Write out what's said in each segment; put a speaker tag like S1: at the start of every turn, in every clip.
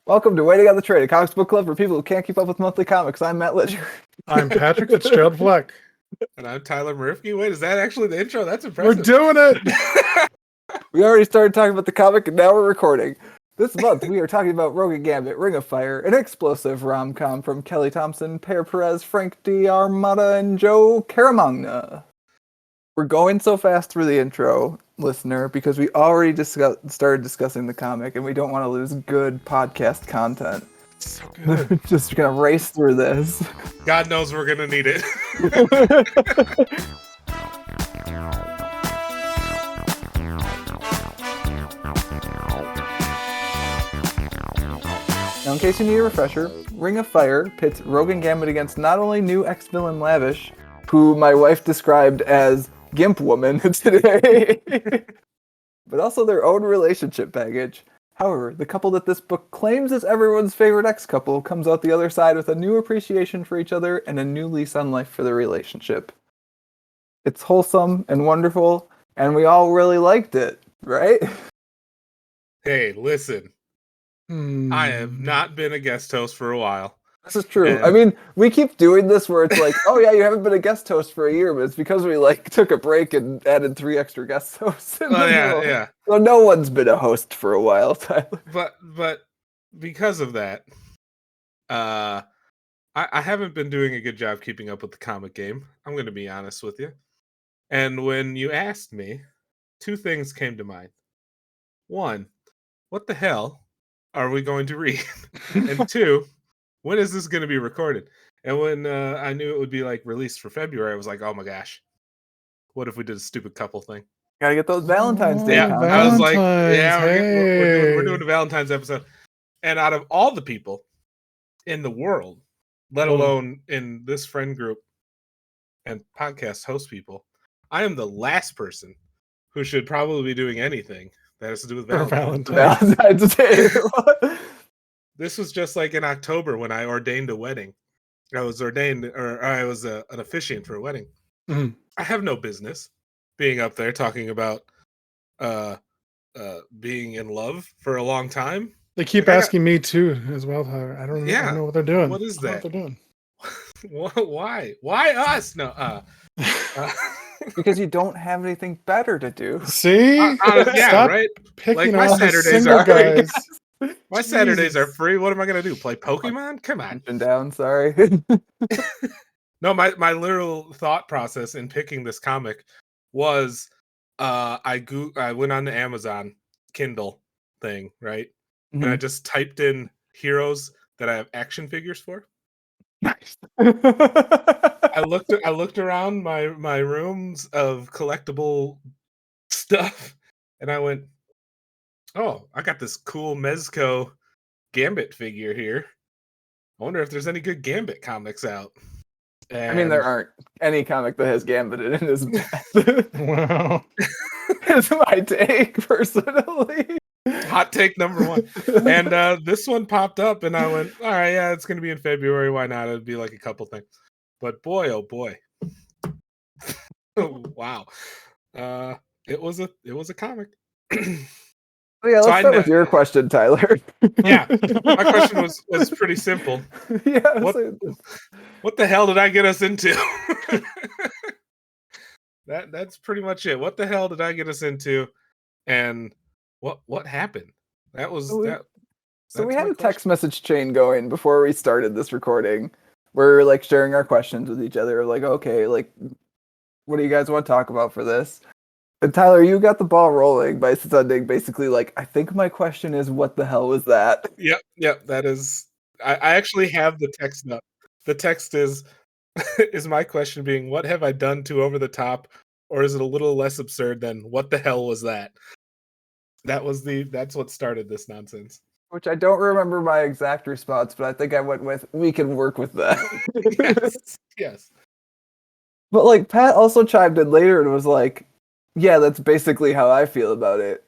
S1: Welcome to Waiting on the Trade, a comics book club for people who can't keep up with monthly comics. I'm Matt Ledger.
S2: I'm Patrick Fitzgerald Fleck.
S3: And I'm Tyler Murphy. Wait, is that actually the intro? That's impressive.
S2: We're doing it!
S1: We already started talking about the comic, and now we're recording. This month, we are talking about Rogue Gambit, Ring of Fire, an explosive rom-com from Kelly Thompson, Per Perez, Frank D'Armata, and Joe Caramagna. We're going so fast through the intro, listener, because we already started discussing the comic, and we don't want to lose good podcast content.
S3: So good.
S1: Just gonna race through this.
S3: God knows we're gonna need it.
S1: Now, in case you need a refresher, Ring of Fire pits Rogue Gambit against not only new ex-villain Lavish, who my wife described as Gimp Woman today, but also their own relationship baggage. However, the couple that this book claims is everyone's favorite ex-couple comes out the other side with a new appreciation for each other and a new lease on life for their relationship. It's wholesome and wonderful, and we all really liked it, right?
S3: Hey, listen. I have not been a guest host for a while.
S1: This is true.
S3: And
S1: I mean, we keep doing this where it's like, oh yeah, you haven't been a guest host for a year, but it's because we took a break and added 3 extra guest hosts.
S3: Yeah.
S1: So no one's been a host for a while, Tyler.
S3: But because of that, I haven't been doing a good job keeping up with the comic game. I'm going to be honest with you. And when you asked me, 2 things came to mind. 1, what the hell are we going to read? And 2, when is this going to be recorded? And when I knew it would be released for February, I was like, oh my gosh, what if we did a stupid couple thing?
S1: Gotta get those Valentine's Day.
S3: Yeah, I was like, yeah,
S2: hey.
S3: we're doing a Valentine's episode. And out of all the people in the world, let alone in this friend group and podcast host people, I am the last person who should probably be doing anything that has to do with
S1: Valentine's Day.
S3: This was just like in October when I ordained a wedding. I was an officiant for a wedding.
S2: Mm-hmm.
S3: I have no business being up there talking about being in love for a long time.
S2: They keep asking me too as well, Tyler. I don't know what they're doing.
S3: What is that?
S2: What they're doing.
S3: Why? Why us? No.
S1: Because you don't have anything better to do.
S2: See?
S3: Stop right?
S2: Picking
S3: my
S2: on
S3: Saturdays
S2: single
S3: are
S2: guys.
S3: My Saturdays are free. What am I gonna do? Play Pokemon? Come on.
S1: Down, sorry.
S3: No, my literal thought process in picking this comic was I went on the Amazon Kindle thing, right?
S1: Mm-hmm.
S3: And I just typed in heroes that I have action figures for.
S1: Nice.
S3: I looked around my rooms of collectible stuff, and I went, oh, I got this cool Mezco Gambit figure here. I wonder if there's any good Gambit comics out. And
S1: I mean, there aren't. Any comic that has Gambit in it is bad.
S2: Wow.
S1: It's my take, personally.
S3: Hot take number 1. And this one popped up, and I went, all right, yeah, it's going to be in February. Why not? It'd be like a couple things. But boy, oh boy. Wow. It was a comic.
S1: Yeah, let's start with your question, Tyler.
S3: Yeah, my question was pretty simple.
S1: Yeah,
S3: what the hell did I get us into? That's pretty much it. What the hell did I get us into? And what happened? That was that.
S1: So we had a text message chain going before we started this recording, where we were sharing our questions with each other. Okay, what do you guys want to talk about for this? And Tyler, you got the ball rolling by sending basically I think my question is, what the hell was that?
S3: Yep. That is. I actually have the text up. The text is my question being, what have I done too over the top, or is it a little less absurd than what the hell was that? That's what started this nonsense.
S1: Which I don't remember my exact response, but I think I went with, we can work with that.
S3: Yes.
S1: But Pat also chimed in later and was like, yeah, that's basically how I feel about it.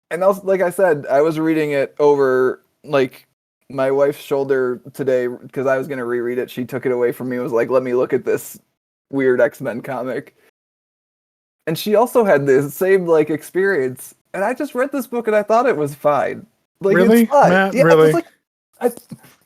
S1: And also, like I said, I was reading it over my wife's shoulder today because I was going to reread it. She took it away from me and was like, let me look at this weird X-Men comic. And she also had the same experience. And I just read this book and I thought it was fine.
S2: Really?
S1: It's fine.
S2: Matt,
S1: yeah,
S2: really?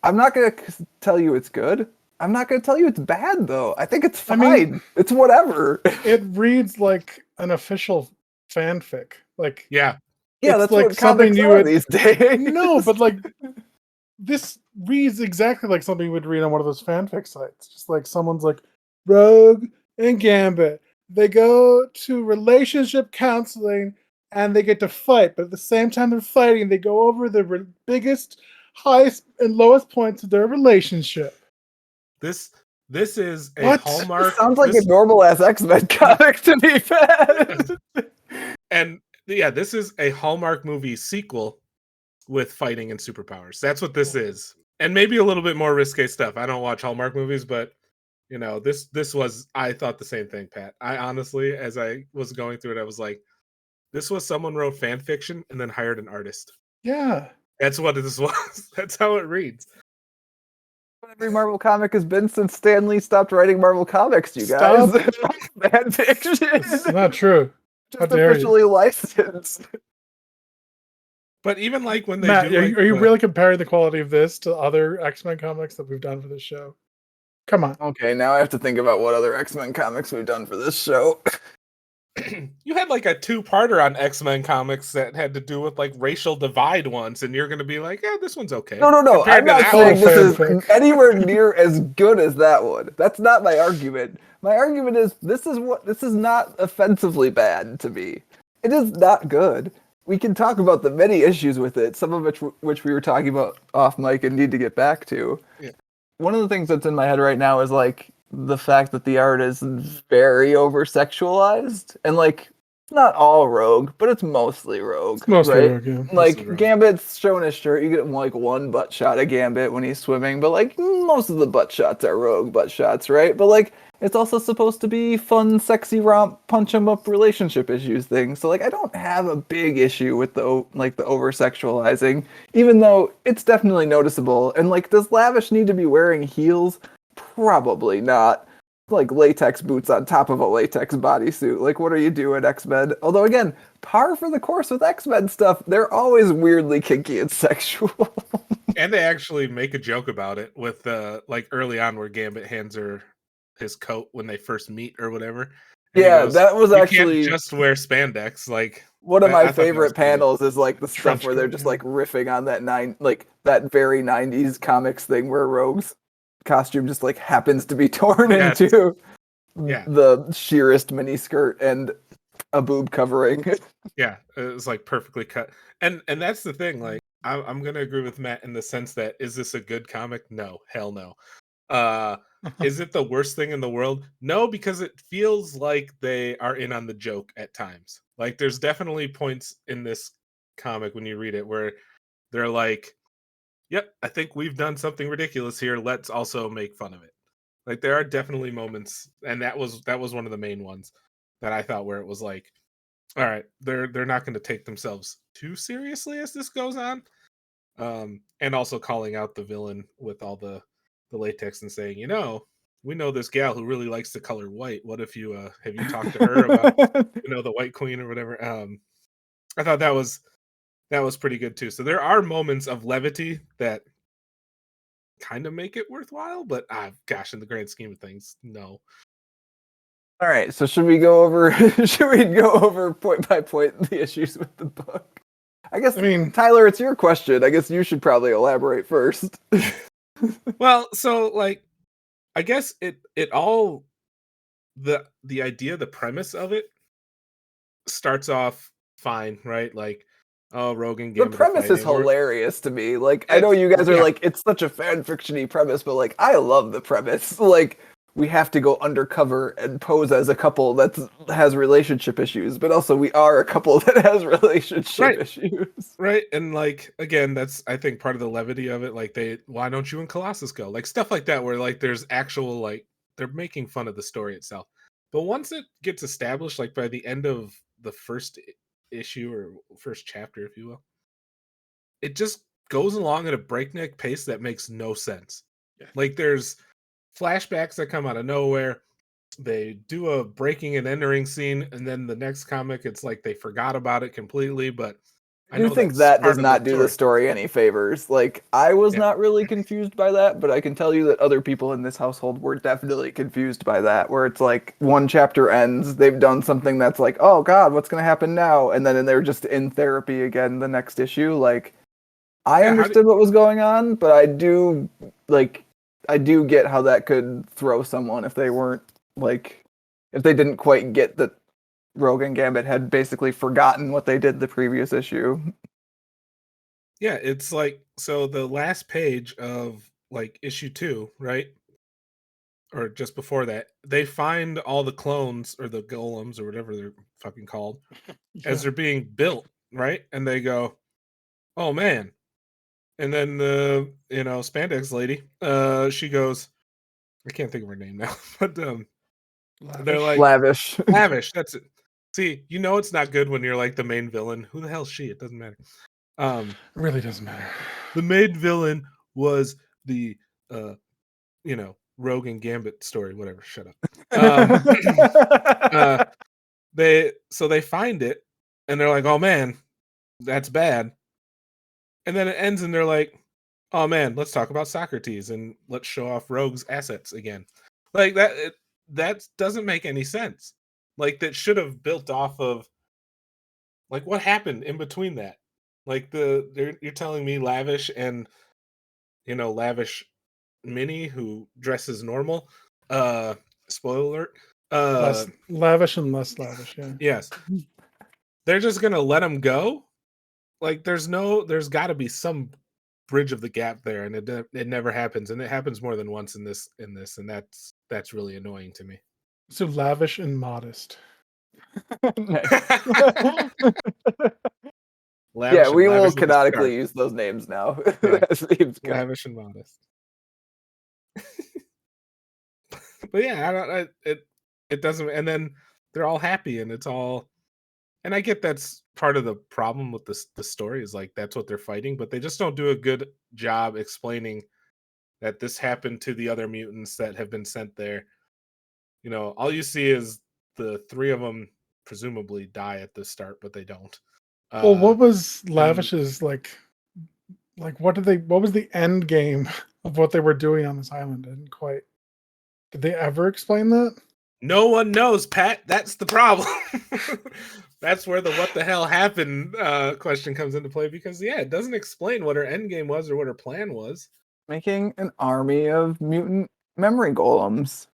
S1: I'm not gonna tell you it's good. I'm not gonna tell you it's bad though. I think it's fine.
S2: I mean,
S1: it's whatever.
S2: It reads like an official fanfic. Like
S3: Yeah.
S1: Yeah,
S2: it's
S1: that's
S2: like
S1: what
S2: something
S1: comics
S2: you
S1: are
S2: would
S1: these days.
S2: No, but like this reads exactly like something you would read on one of those fanfic sites. Just like someone's like, Rogue and Gambit, they go to relationship counseling and they get to fight, but at the same time they're fighting, they go over the biggest, highest, and lowest points of their relationship.
S3: This is a
S2: What?
S3: Hallmark.
S1: Sounds like a normal ass X-Men comic to be fair.
S3: And yeah, this is a Hallmark movie sequel with fighting and superpowers. That's what this is. And maybe a little bit more risque stuff. I don't watch Hallmark movies, but you know, this was, I thought the same thing, Pat. I honestly, as I was going through it, I was like, this was someone wrote fan fiction and then hired an artist.
S2: Yeah.
S3: That's what this was. That's how it reads.
S1: Every Marvel comic has been since Stan Lee stopped writing Marvel comics, you guys. Fan fiction.
S2: It's not true.
S1: Just officially licensed.
S3: But even like when they
S2: Matt,
S3: do,
S2: are you really comparing the quality of this to other X-Men comics that we've done for this show? Come on.
S1: Okay, now I have to think about what other X-Men comics we've done for this show.
S3: You had like a 2-parter on X-Men comics that had to do with like racial divide once, and you're going to be like, yeah, this one's okay.
S1: No. I'm not saying this
S2: fanfic.
S1: is anywhere near as good as that one. That's not my argument. My argument is this is not offensively bad to me. It is not good. We can talk about the many issues with it, some of which we were talking about off mic and need to get back to.
S3: Yeah.
S1: One of the things that's in my head right now is like the fact that the art is very over sexualized, and like it's not all Rogue, but it's mostly Rogue.
S2: It's mostly
S1: right?
S2: Rogue, yeah.
S1: Like
S3: Rogue.
S1: Gambit's showing his shirt, you get like one butt shot of Gambit when he's swimming, but like most of the butt shots are Rogue butt shots, right? But like it's also supposed to be fun, sexy romp, punch 'em up relationship issues thing. So like I don't have a big issue with the over sexualizing, even though it's definitely noticeable. And like, does Lavish need to be wearing heels? Probably not. Like latex boots on top of a latex bodysuit. Like, what are you doing, X-Men? Although again, par for the course with X-Men stuff, they're always weirdly kinky and sexual.
S3: And they actually make a joke about it with like early on where Gambit hands her his coat when they first meet or whatever. And
S1: yeah,
S3: goes,
S1: that was
S3: you
S1: actually
S3: can't just wear spandex. Like
S1: one of my
S3: I
S1: favorite panels is like the
S2: Trench
S1: stuff where they're
S2: coat,
S1: just
S2: yeah.
S1: like riffing on that very 90s comics thing where Rogue's costume just like happens to be torn into the sheerest miniskirt and a boob covering.
S3: Yeah, it's like perfectly cut. And that's the thing, like I'm gonna agree with Matt in the sense that, is this a good comic? No, hell no. Is it the worst thing in the world? No, because it feels like they are in on the joke at times. Like there's definitely points in this comic when you read it where they're like, yep, I think we've done something ridiculous here. Let's also make fun of it. Like there are definitely moments, and that was one of the main ones that I thought, where it was like, all right, they're not going to take themselves too seriously as this goes on. And also calling out the villain with all the latex and saying, we know this gal who really likes the color white. What if you have you talked to her about the White Queen or whatever? I thought that was pretty good too. So there are moments of levity that kind of make it worthwhile, but gosh, in the grand scheme of things, no.
S1: All right, so should we go over point by point the issues with the book? I mean, Tyler, it's your question. I guess you should probably elaborate first.
S3: Well, so like, I guess it all, the idea, the premise of it starts off fine, right? Like, oh, Rogue and Gambit.
S1: The premise is hilarious to me. Like, I know you guys are like, it's such a fan fiction-y premise, but like, I love the premise. Like, we have to go undercover and pose as a couple that has relationship issues, but also we are a couple that has relationship issues.
S3: Right. And like, again, that's, I think, part of the levity of it. Like, why don't you and Colossus go? Like stuff like that, where like there's actual, like, they're making fun of the story itself. But once it gets established, like by the end of the first issue or first chapter, if you will, it just goes along at a breakneck pace that makes no sense. Yeah. Like there's flashbacks that come out of nowhere. They do a breaking and entering scene, and then the next comic, it's like they forgot about it completely. But
S1: I do think that does not do the story any favors. Like, I was not really confused by that, but I can tell you that other people in this household were definitely confused by that, where it's like one chapter ends, they've done something that's like, oh god, what's going to happen now? And then they're just in therapy again the next issue. Like, I understood what was going on, but I do get how that could throw someone if they weren't, like, if they didn't quite get that Rogue and Gambit had basically forgotten what they did the previous issue.
S3: Yeah, it's like, so the last page of like issue 2, right? Or just before that, they find all the clones or the golems or whatever they're fucking called as they're being built, right? And they go, oh man. And then the, spandex lady, she goes, I can't think of her name now, but they're like,
S1: Lavish.
S3: That's it. See, it's not good when you're like the main villain. Who the hell's she? It doesn't matter.
S2: It really doesn't matter.
S3: The main villain was the Rogue and Gambit story, whatever. Shut up. They find it and they're like, oh man, that's bad. And then it ends and they're like, oh man, let's talk about Socrates and let's show off Rogue's assets again. Like that doesn't make any sense. Like, that should have built off of, like, what happened in between that. Like, you're telling me Lavish and Lavish Minnie, who dresses normal, spoiler alert,
S2: less lavish and less lavish, yeah.
S3: Yes, they're just gonna let him go. Like, there's got to be some bridge of the gap there, and it never happens, and it happens more than once in this, and that's really annoying to me.
S2: So lavish and modest.
S1: Yeah, we will canonically use those names now.
S3: Yeah. Lavish and modest. But yeah, it doesn't, and then they're all happy, and it's all, and I get that's part of the problem with the story is like that's what they're fighting, but they just don't do a good job explaining that this happened to the other mutants that have been sent there. All you see is the 3 of them presumably die at the start, but they don't.
S2: Well, what was Lavish's like what was the end game of what they were doing on this island? Did they ever explain that?
S3: No one knows, Pat. That's the problem. That's where the what the hell happened question comes into play, because it doesn't explain what her end game was or what her plan was.
S1: Making an army of mutant memory golems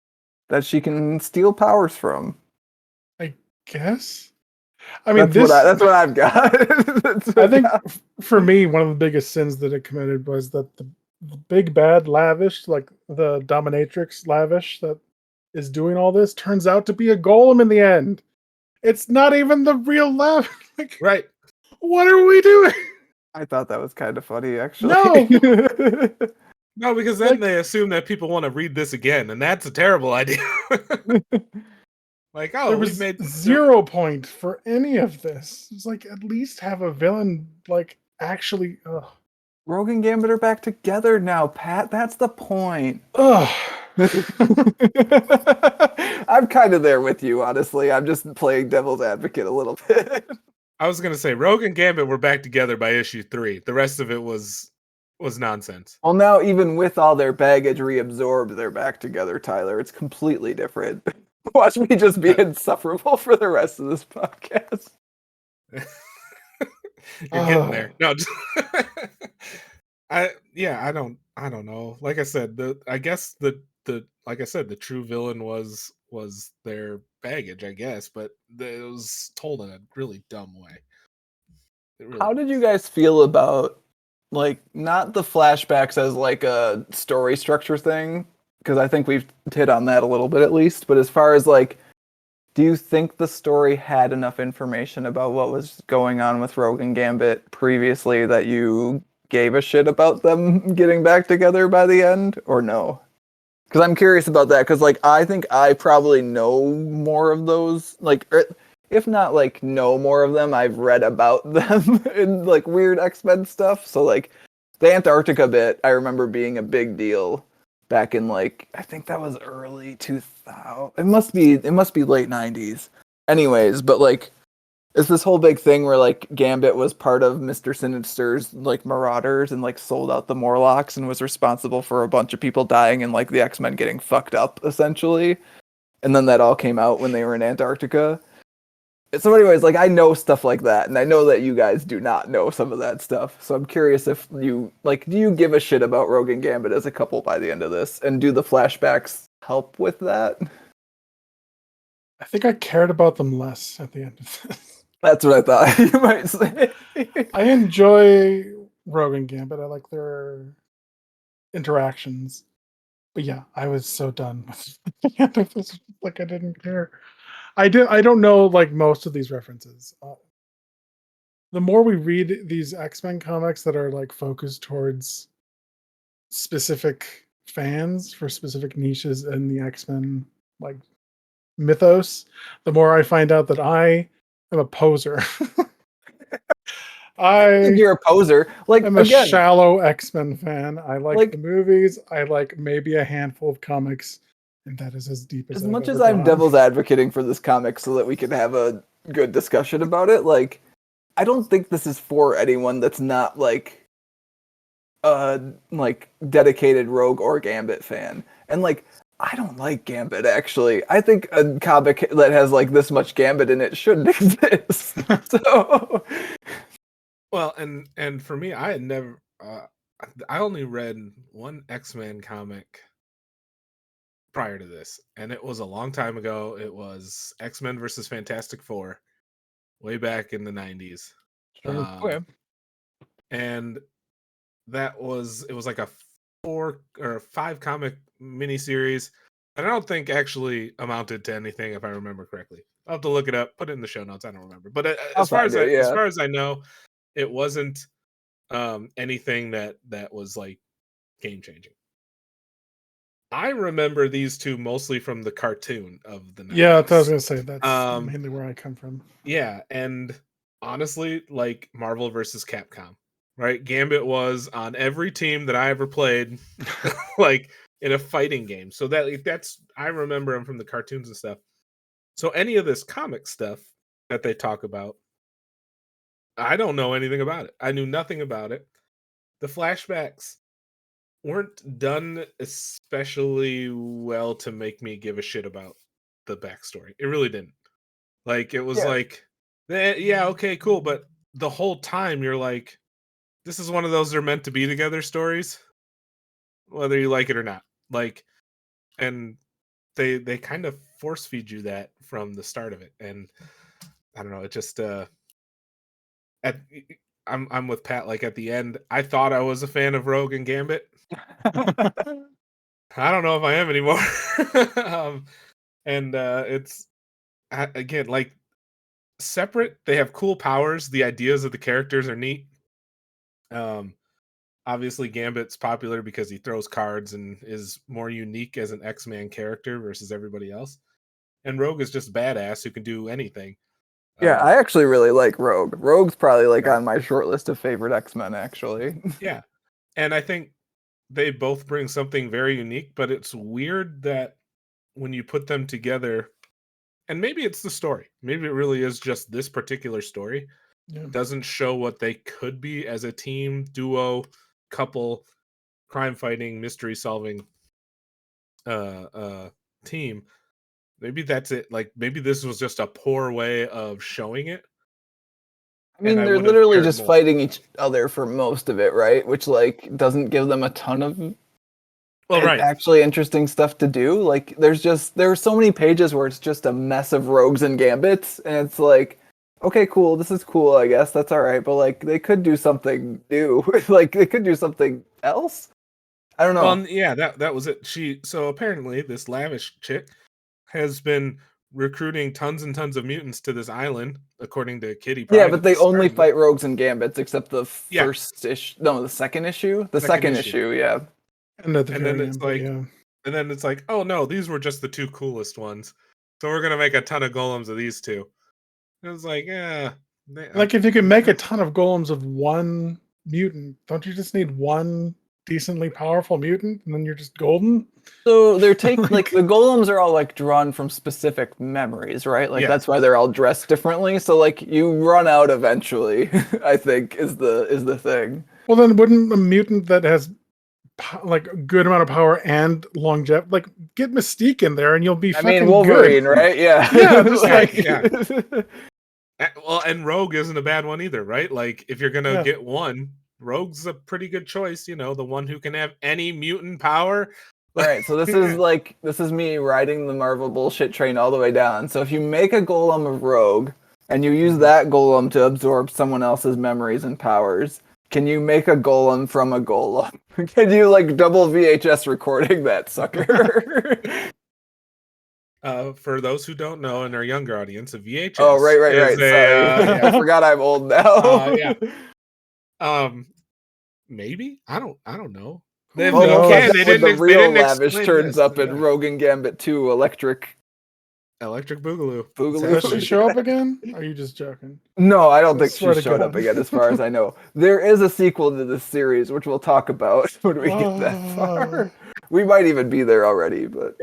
S1: that she can steal powers from.
S2: I guess. I mean,
S1: that's what I've got.
S2: I think for me, one of the biggest sins that it committed was that the big bad Lavish, like the dominatrix Lavish that is doing all this, turns out to be a golem in the end. It's not even the real Lavish. Like,
S3: right.
S2: What are we doing?
S1: I thought that was kind of funny, actually.
S2: No.
S3: No, because then they assume that people want to read this again, and that's a terrible idea. Like,
S2: there was made 0 point for any of this. It's like, at least have a villain, like, actually. Ugh.
S1: Rogue and Gambit are back together now, Pat. That's the point.
S2: Ugh.
S1: I'm kind of there with you, honestly. I'm just playing devil's advocate a little bit.
S3: I was going to say, Rogue and Gambit were back together by issue 3. The rest of it was nonsense.
S1: Well, now, even with all their baggage reabsorbed, they're back together, Tyler. It's completely different. Watch me just be insufferable for the rest of this podcast.
S3: You're getting there. No, I don't know. Like I said, the true villain was their baggage, I guess, but it was told in a really dumb way.
S1: How did you guys feel about, like, not the flashbacks as like a story structure thing? Because I think we've hit on that a little bit at least, but as far as like, do you think the story had enough information about what was going on with Rogue and Gambit previously that you gave a shit about them getting back together by the end, or no? Because I'm curious about that, because like I think I probably know more of those, like, if not like know more of them, I've read about them in like weird X-Men stuff. So like the Antarctica bit, I remember being a big deal back in like, I think that was early 2000. It must be late 90s. Anyways, but like It's this whole big thing where like Gambit was part of Mr. Sinister's like Marauders and like sold out the Morlocks and was responsible for a bunch of people dying and like the X-Men getting fucked up essentially. And then that all came out when they were in Antarctica. So anyways, like I know stuff like that, and I know that you guys do not know some of that stuff. So I'm curious if you like, do you give a shit about Rogue and Gambit as a couple by the end of this? And do the flashbacks help with that?
S2: I think I cared about them less at the end of this.
S1: That's what I thought you might say.
S2: I enjoy Rogue and Gambit. I like their interactions. But yeah, I was so done with the end of this. Like I didn't care. I don't know like most of these references. The more we read these X-Men comics that are like focused towards specific fans for specific niches in the X-Men like mythos, the more I find out that I am a poser.
S1: You're a poser. Like
S2: I'm a
S1: again,
S2: shallow X-Men fan. I like the
S1: like
S2: movies. I like maybe a handful of comics, and that is as deep as
S1: as
S2: I've
S1: much as
S2: ever
S1: I'm
S2: gone.
S1: devil's advocating for this comic so that we can have a good discussion about it, like I don't think this is for anyone that's not like dedicated Rogue or Gambit fan. And like I don't like Gambit actually. I think a comic that has like this much Gambit in it shouldn't exist. So
S3: Well, and for me, I had never. I only read one X-Men comic prior to this, and it was a long time ago. It was X-Men versus Fantastic Four, way back in the 90s.
S1: okay.
S3: And it was like a 4 or 5 comic miniseries, and I don't think actually amounted to anything if I remember correctly. I'll have to look it up, put it in the show notes. I don't remember, but
S1: I'll
S3: as far as
S1: find it,
S3: as
S1: yeah.
S3: far as I know, it wasn't anything that was like game changing. I remember these two mostly from the cartoon of the 90s.
S2: Yeah, that's what I was gonna say. That's
S3: Um,
S2: mainly where I come from.
S3: Yeah, and honestly, like Marvel versus Capcom, right? Gambit was on every team that I ever played, like in a fighting game. So that's I remember him from the cartoons and stuff. So any of this comic stuff that they talk about, I don't know anything about it. I knew nothing about it. The flashbacks weren't done especially well to make me give a shit about the backstory. It really didn't. Like it was
S1: Yeah.
S3: like, yeah, okay, cool, but the whole time you're like, this is one of those they're meant to be together stories, whether you like it or not. Like, and they kind of force feed you that from the start of it, and I don't know, it just at I'm with Pat. Like at the end, I thought I was a fan of Rogue and Gambit. I don't know if I am anymore. And it's again like separate. They have cool powers. The ideas of the characters are neat. Obviously Gambit's popular because he throws cards and is more unique as an X-Man character versus everybody else. And Rogue is just badass who can do anything.
S1: Yeah, I actually really like Rogue. Rogue's probably like
S3: Yeah.
S1: on my short list of favorite X-Men actually.
S3: Yeah. And I think they both bring something very unique, but it's weird that when you put them together, and maybe it's the story, maybe it really is just this particular story, doesn't show what they could be as a team, duo, couple, crime fighting, mystery solving team. Maybe that's it. Like maybe this was just a poor way of showing it.
S1: I mean, they're literally just fighting each other for most of it, right? Which like doesn't give them a ton of actually interesting stuff to do. Like there are so many pages where it's just a mess of rogues and gambits, and it's like, okay, cool, this is cool, I guess that's all right, but like they could do something new. Like they could do something else. I don't know.
S3: Well, yeah, that was it. So apparently this lavish chick has been recruiting tons and tons of mutants to this island, according to Kitty Pryde.
S1: Yeah, but they only fight rogues and gambits, except the first issue. No, the second issue. The second issue, yeah.
S2: And then it's
S3: like, and then it's like, oh no, these were just the two coolest ones. So we're gonna make a ton of golems of these two. It was like, yeah.
S2: Like if you can make a ton of golems of one mutant, don't you just need one decently powerful mutant, and then you're just golden.
S1: So they're like the golems are all like drawn from specific memories, right? Like
S3: Yeah.
S1: that's why they're all dressed differently. So like you run out eventually, I think is the thing.
S2: Well, then wouldn't a mutant that has like a good amount of power and longevity, like get Mystique in there, and you'll be
S1: I
S2: fucking
S1: mean Wolverine,
S2: good.
S1: right? Yeah.
S2: Yeah, just
S3: yeah. Well, and Rogue isn't a bad one either, right? Like if you're gonna
S2: Yeah.
S3: get one, Rogue's a pretty good choice. You know, the one who can have any mutant power.
S1: All right, so this is me riding the Marvel bullshit train all the way down. So if you make a golem of Rogue and you use that golem to absorb someone else's memories and powers, can you make a golem from a golem? Can you like double VHS recording that sucker?
S3: For those who don't know in our younger audience, a VHS.
S1: Oh, right.
S3: is
S1: Sorry, I forgot I'm old now.
S3: Yeah. Maybe I don't know.
S2: They
S1: Oh, no,
S2: can.
S1: that's when the real Lavish
S3: explain
S1: turns
S3: this.
S1: up in Rogue and Gambit 2, Electric
S3: Boogaloo.
S1: Boogaloo.
S2: Does she show up again? Or are you just joking?
S1: No, I don't
S2: I
S1: think
S2: swear
S1: she
S2: to
S1: showed
S2: God.
S1: up again, as far as I know. There is a sequel to this series, which we'll talk about when we get that far. We might even be there already, but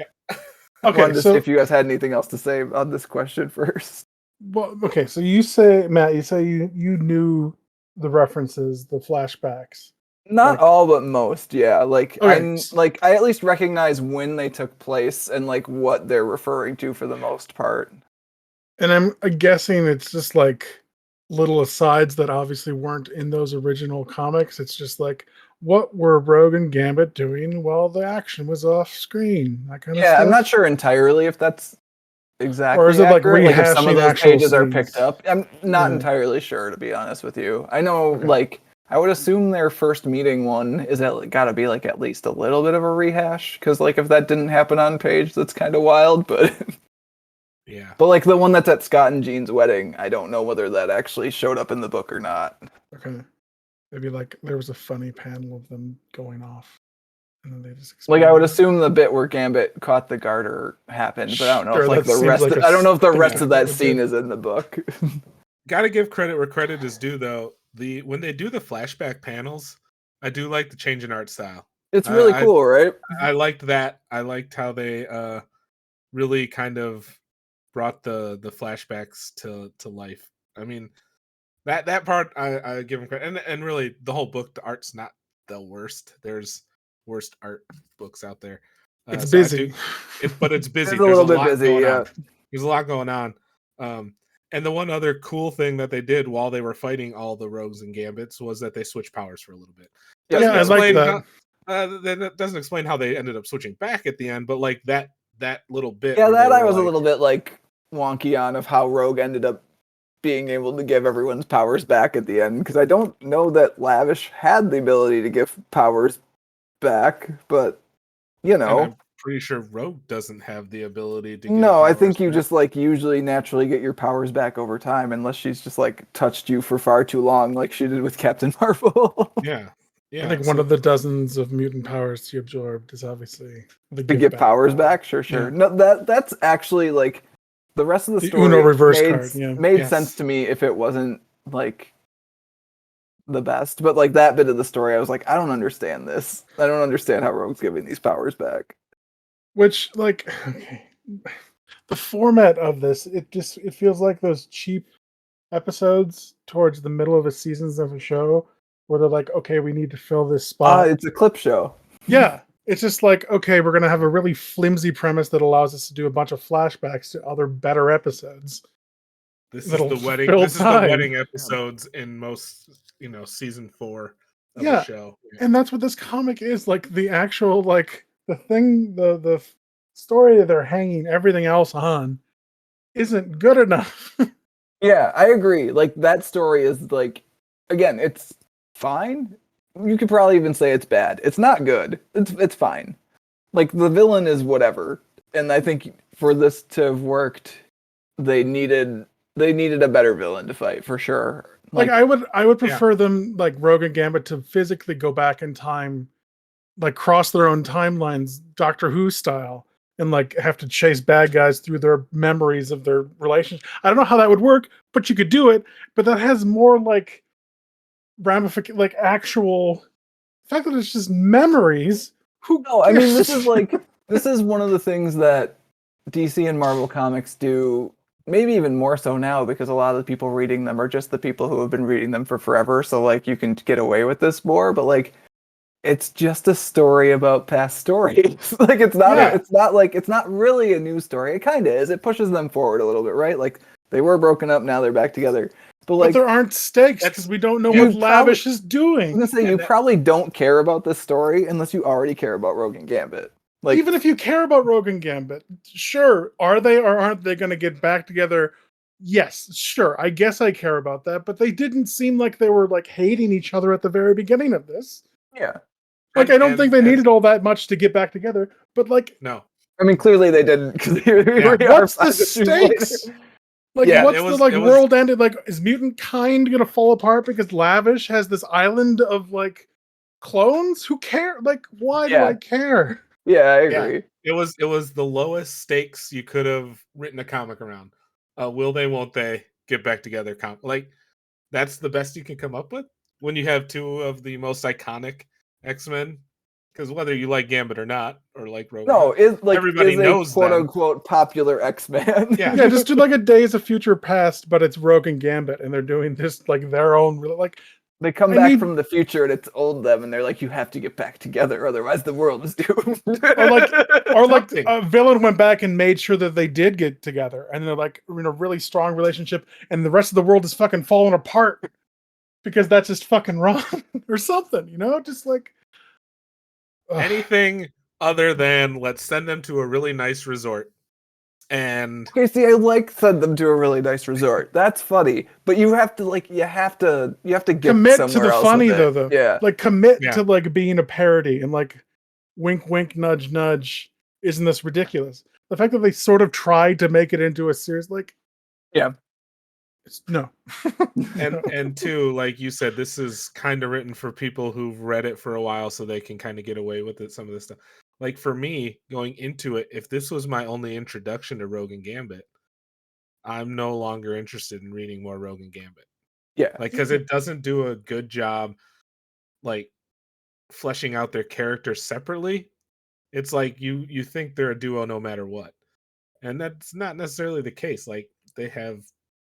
S2: Okay,
S1: wanted to
S2: so
S1: see if you guys had anything else to say on this question first.
S2: well, okay, so you say, Matt, you knew the references, the flashbacks.
S1: Not
S2: Like-
S1: all, but most, yeah. Like
S2: Okay.
S1: I at least recognize when they took place and like what they're referring to for the most part.
S2: And I'm guessing it's just like little asides that obviously weren't in those original comics. It's just like, what were Rogue and Gambit doing while the action was off screen? That kind of
S1: Yeah,
S2: stuff.
S1: I'm not sure entirely if that's exactly
S2: Or is it like
S1: accurate. Like if some of
S2: rehashing
S1: those
S2: actual
S1: pages are
S2: scenes?
S1: picked up. I'm not
S2: Yeah.
S1: entirely sure, to be honest with you. I know,
S2: Okay.
S1: like, I would assume their first meeting one is got to be like at least a little bit of a rehash, because like if that didn't happen on page, that's kind of wild. But
S3: Yeah.
S1: but like the one that's at Scott and Jean's wedding, I don't know whether that actually showed up in the book or not.
S2: Okay. Maybe like there was a funny panel of them going off. And then they just
S1: Like I would
S2: explained it.
S1: assume the bit where Gambit caught the garter happened, but I don't know
S2: Sure,
S1: if like
S2: that
S1: the
S2: seems
S1: rest.
S2: like a
S1: I don't know if the
S2: thing
S1: rest of that
S2: would
S1: scene
S2: do.
S1: is in the book.
S3: Got to give credit where credit is due, though. When they do the flashback panels, I do like the change in art style.
S1: It's really cool, right?
S3: I liked that. I liked how they really kind of brought the flashbacks to life. I mean, that part I give them credit, and really the whole book, the art's not the worst. There's worst art books out there.
S2: It's
S3: so I
S2: busy.
S3: but it's busy.
S1: It's a little bit
S3: lot
S1: busy,
S3: going
S1: yeah.
S3: on. There's a lot going on. And the one other cool thing that they did while they were fighting all the rogues and gambits was that they switched powers for a little bit.
S2: Yeah, I like that.
S3: That doesn't explain how they ended up switching back at the end, but like that little bit.
S1: Yeah,
S3: where
S1: that
S3: they
S1: I
S3: were
S1: was a
S3: like-
S1: little bit like wonky on of how Rogue ended up being able to give everyone's powers back at the end, because I don't know that Lavish had the ability to give powers back, but you
S3: and
S1: know.
S3: I'm pretty sure Rogue doesn't have the ability to. Give
S1: No, I
S3: powers
S1: think you
S3: back.
S1: just like usually naturally get your powers back over time, unless she's just like touched you for far too long, like she did with Captain Marvel.
S3: Yeah.
S2: I think one of the dozens of mutant powers she absorbed is obviously the
S1: to get
S2: back
S1: powers
S2: power.
S1: back. Sure.
S2: Yeah.
S1: No, that's actually like the rest of the
S2: The
S1: story
S2: Uno reverse
S1: made,
S2: card, yeah.
S1: made
S3: Yes.
S1: sense to me if it wasn't like the best. But like that bit of the story, I was like, I don't understand this. I don't understand how Rogue's giving these powers back.
S2: Which, like, okay, the format of this, it feels like those cheap episodes towards the middle of a seasons of a show where they're like, okay, we need to fill this spot.
S1: It's a clip show.
S2: Yeah, it's just like, okay, we're gonna have a really flimsy premise that allows us to do a bunch of flashbacks to other better episodes.
S3: This is
S2: that'll
S3: the wedding.
S2: fill
S3: This is the
S2: time.
S3: wedding episodes in most, season 4 of
S2: Yeah.
S3: the show.
S2: And that's what this comic is, like the actual, like the thing, the story that they're hanging everything else on isn't good enough.
S1: Yeah, I agree. Like that story is like, again, it's fine. You could probably even say it's bad. It's not good. It's fine. Like the villain is whatever, and I think for this to have worked, they needed a better villain to fight for sure.
S2: Like I would prefer them, like Rogue and Gambit, to physically go back in time, like cross their own timelines, Doctor Who style, and like have to chase bad guys through their memories of their relationship. I don't know how that would work, but you could do it. But that has more like ramification, like actual The fact that it's just memories. Who
S1: No, I mean this
S2: cares?
S1: is like this is one of the things that DC and Marvel comics do, maybe even more so now because a lot of the people reading them are just the people who have been reading them for forever. So like you can get away with this more, but like it's just a story about past stories. Like it's not
S2: Yeah.
S1: it's not really a new story. It kind of is. It pushes them forward a little bit, right? Like they were broken up, now they're back together. But
S2: But
S1: like
S2: there aren't stakes
S3: That's-
S2: because we don't know
S1: you
S2: what Lavish is
S1: I was
S2: doing.
S1: gonna say
S3: And
S1: you
S3: that-
S1: probably don't care about this story unless you already care about Rogue and Gambit. Like
S2: Even if you care about Rogue and Gambit, sure, are they or aren't they going to get back together? Yes, sure. I guess I care about that, but they didn't seem like they were like hating each other at the very beginning of this.
S1: yeah.
S2: Like,
S3: and-
S2: I don't
S3: and-
S2: think they
S3: and-
S2: needed all that much to get back together, but like,
S3: No.
S1: I mean, clearly they didn't because here we are
S2: what's the
S1: 5 issues later.
S2: stakes? Like,
S1: Yeah,
S2: what's
S3: it was-
S2: the like
S3: it was-
S2: world ended? Like, is mutant kind gonna fall apart because Lavish has this island of like clones? Who care? Like, why do
S1: Yeah.
S2: I care?
S1: Yeah, I
S3: Yeah.
S1: agree.
S3: It was the lowest stakes you could have written a comic around. Will they? Won't they get back together? Like that's the best you can come up with when you have two of the most iconic X-Men. Because whether you like Gambit or not, or like Rogue,
S1: No, is like
S3: Everybody
S1: is a
S3: knows
S1: quote
S3: them.
S1: unquote popular X-Man.
S3: Yeah.
S2: Yeah, just do like a Days of Future Past, but it's Rogue and Gambit, and they're doing this like their own like.
S1: They come
S2: I
S1: back
S2: need-
S1: from the future and it's old them, and they're like, "You have to get back together, otherwise the world is doomed."
S2: Or like
S3: Something.
S2: a villain went back and made sure that they did get together, and they're like in a really strong relationship, and the rest of the world is fucking falling apart because that's just fucking wrong or something, you know? Just like ugh.
S3: Anything other than let's send them to a really nice resort. And
S1: Okay, see, I like send them to a really nice resort. That's funny, but you have to get
S2: Commit to
S1: somewhere
S2: the
S1: else
S2: funny
S1: with it.
S2: though.
S1: Yeah,
S2: Like commit
S3: Yeah.
S2: to like being a parody and like wink, wink, nudge, nudge. Isn't this ridiculous? The fact that they sort of tried to make it into a series, like
S1: Yeah.
S2: no.
S3: and
S2: No.
S3: and two, like you said, this is kind of written for people who've read it for a while so they can kind of get away with it, some of this stuff. Like for me going into it, if this was my only introduction to Rogue and Gambit, I'm no longer interested in reading more Rogue and Gambit.
S1: yeah,
S3: Like because it doesn't do a good job like fleshing out their characters separately. It's like you think they're a duo no matter what, and that's not necessarily the case. Like they have,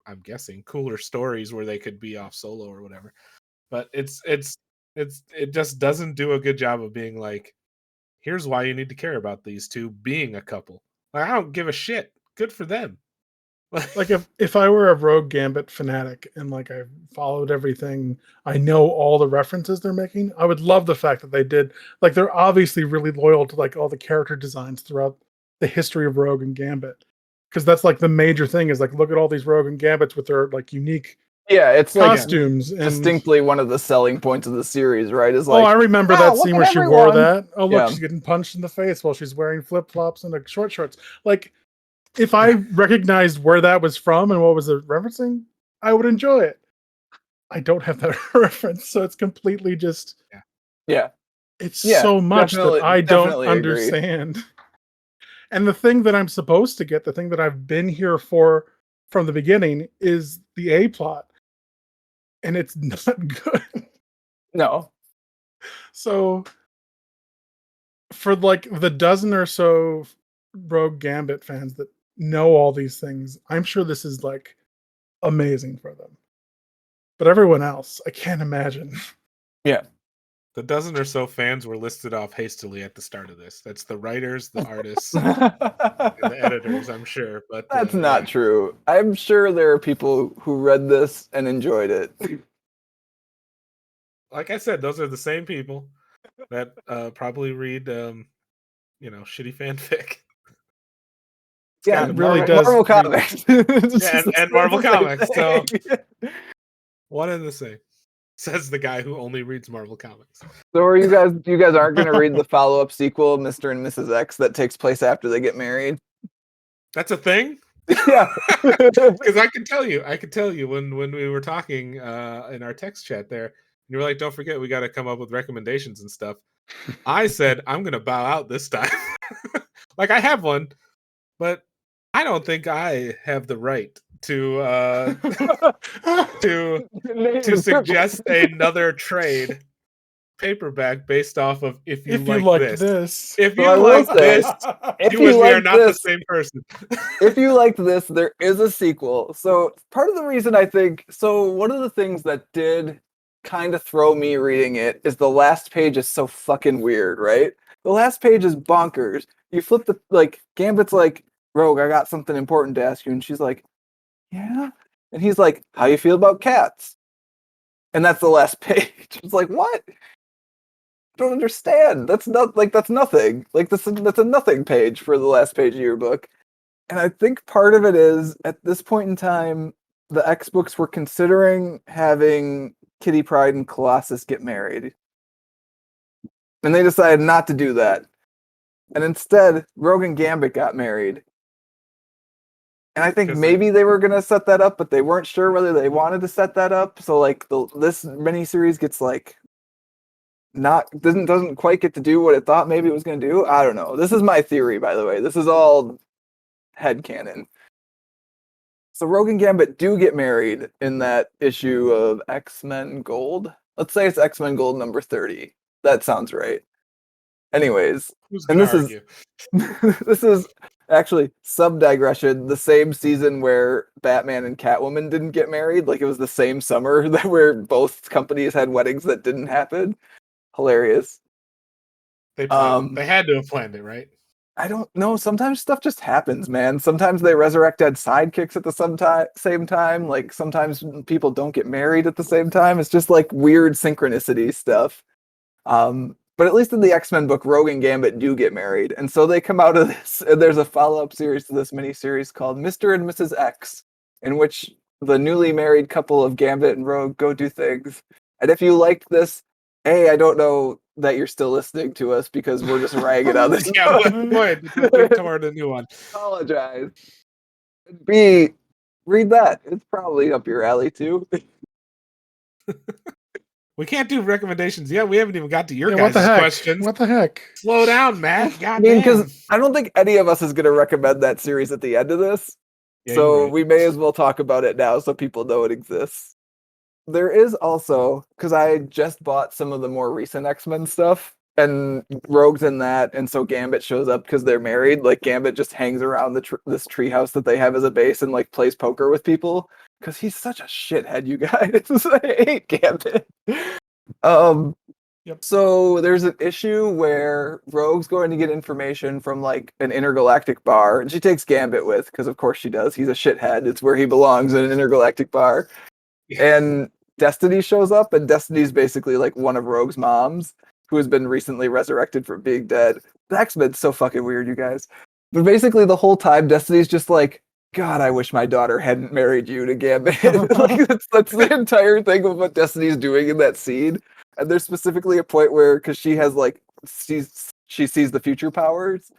S3: I'm guessing, cooler stories where they could be off solo or whatever, but it just doesn't do a good job of being like, here's why you need to care about these two being a couple. Like I don't give a shit. Good for them.
S2: Like if I were a Rogue Gambit fanatic and like I followed everything, I know all the references they're making. I would love the fact that they did. Like they're obviously really loyal to like all the character designs throughout the history of Rogue and Gambit, because that's like the major thing is like look at all these Rogue and Gambits with their like unique
S1: yeah. It's like
S2: costumes and
S1: distinctly one of the selling points of the series, right? Is
S2: oh,
S1: like,
S2: I remember
S1: "Ah,
S2: that
S1: look
S2: scene
S1: at
S2: where she wore
S1: everyone."
S2: that. Oh, look,
S1: Yeah.
S2: she's getting punched in the face while she's wearing flip flops and like short shorts. Like, if I recognized where that was from and what was it referencing, I would enjoy it. I don't have that reference, so it's completely just.
S1: Yeah,
S2: It's
S1: Yeah,
S2: so much
S1: definitely-
S2: that I don't
S1: definitely agree.
S2: understand. And the thing that I'm supposed to get, the thing that I've been here for from the beginning, is the A plot, and it's not good.
S1: no,
S2: So for like the dozen or so Rogue Gambit fans that know all these things, I'm sure this is like amazing for them. But everyone else, I can't imagine.
S3: The dozen or so fans were listed off hastily at the start of this. That's the writers, the artists, and the editors, I'm sure. But
S1: that's not true. I'm sure there are people who read this and enjoyed it.
S3: Like I said, those are the same people that probably read, shitty fanfic.
S1: Yeah,
S2: It really
S1: Marvel,
S2: does
S1: Marvel
S2: read-
S1: comics.
S3: Yeah, and Marvel Comics, so-
S1: So
S3: One and the same. Says the guy who only reads Marvel Comics.
S1: are you guys aren't going to read the follow-up sequel, Mr. and Mrs. X, that takes place after they get married?
S3: That's a thing?
S1: Yeah.
S3: Because I could tell you when we were talking in our text chat there, you were like, don't forget, we got to come up with recommendations and stuff. I said, I'm going to bow out this time. Like, I have one, but I don't think I have the right to suggest another trade paperback based off of if you like
S2: liked
S3: this.
S2: this.
S3: If
S1: So
S3: you
S1: I will
S3: like
S1: say,
S3: this,
S1: if
S3: you
S1: you
S3: and me are
S1: like
S3: not
S1: this,
S3: the same person.
S1: if you liked this, there is a sequel. So part of the reason I think one of the things that did kind of throw me reading it is the last page is so fucking weird, right? The last page is bonkers. You flip Gambit's like, Rogue, I got something important to ask you, and she's like, yeah, and he's like, how you feel about cats? And that's the last page. It's like, what? I don't understand. That's nothing. That's a nothing page for the last page of your book. And I think part of it is at this point in time, the X books were considering having Kitty Pryde and Colossus get married. And they decided not to do that. And instead, Rogue and Gambit got married. And I think
S3: 'Cause
S1: maybe they were gonna set that up, but they weren't sure whether they wanted to set that up. So this miniseries gets doesn't quite get to do what it thought maybe it was gonna do. I don't know. This is my theory, by the way. This is all headcanon. So Rogue and Gambit do get married in that issue of X-Men Gold. Let's say it's X-Men Gold number 30. That sounds right. Anyways,
S3: Who's
S1: and
S3: gonna
S1: this is this is actually sub-digression, the same season where Batman and Catwoman didn't get married. Like it was the same summer that where both companies had weddings that didn't happen. Hilarious.
S3: They had to have planned it, right?
S1: I don't know. Sometimes stuff just happens, man. Sometimes they resurrect dead sidekicks at the same time. Like sometimes people don't get married at the same time. It's just like weird synchronicity stuff. But at least in the X-Men book, Rogue and Gambit do get married. And so they come out of this, and there's a follow-up series to this miniseries called Mr. and Mrs. X, in which the newly married couple of Gambit and Rogue go do things. And if you liked this, I don't know that you're still listening to us because we're just ragging on this.
S3: Yeah, but go ahead. Wait toward a new one.
S1: Apologize. B, read that. It's probably up your alley too.
S3: We can't do recommendations yet. We haven't even got to your
S2: What
S3: guys'
S2: the heck?
S3: questions.
S2: What the heck?
S3: Slow down, Matt. God
S1: I mean,
S3: damn.
S1: because I don't think any of us is going to recommend that series at the end of this.
S3: Yeah,
S1: So
S3: you're right.
S1: we may as well talk about it now so people know it exists. There is also, because I just bought some of the more recent X-Men stuff, and Rogue's in that, and so Gambit shows up because they're married. Like Gambit just hangs around this treehouse that they have as a base and like plays poker with people because he's such a shithead, you guys. I hate Gambit.
S2: Yep.
S1: So there's an issue where Rogue's going to get information from like an intergalactic bar, and she takes Gambit with because of course she does. He's a shithead. It's where he belongs in an intergalactic bar. And Destiny shows up, and Destiny's basically like one of Rogue's moms who has been recently resurrected from being dead. The X-Men's so fucking weird, you guys. But basically the whole time Destiny's just like, God, I wish my daughter hadn't married you to Gambit. Like that's the entire thing of what Destiny's doing in that scene. And there's specifically a point where, because she has like, she sees the future powers.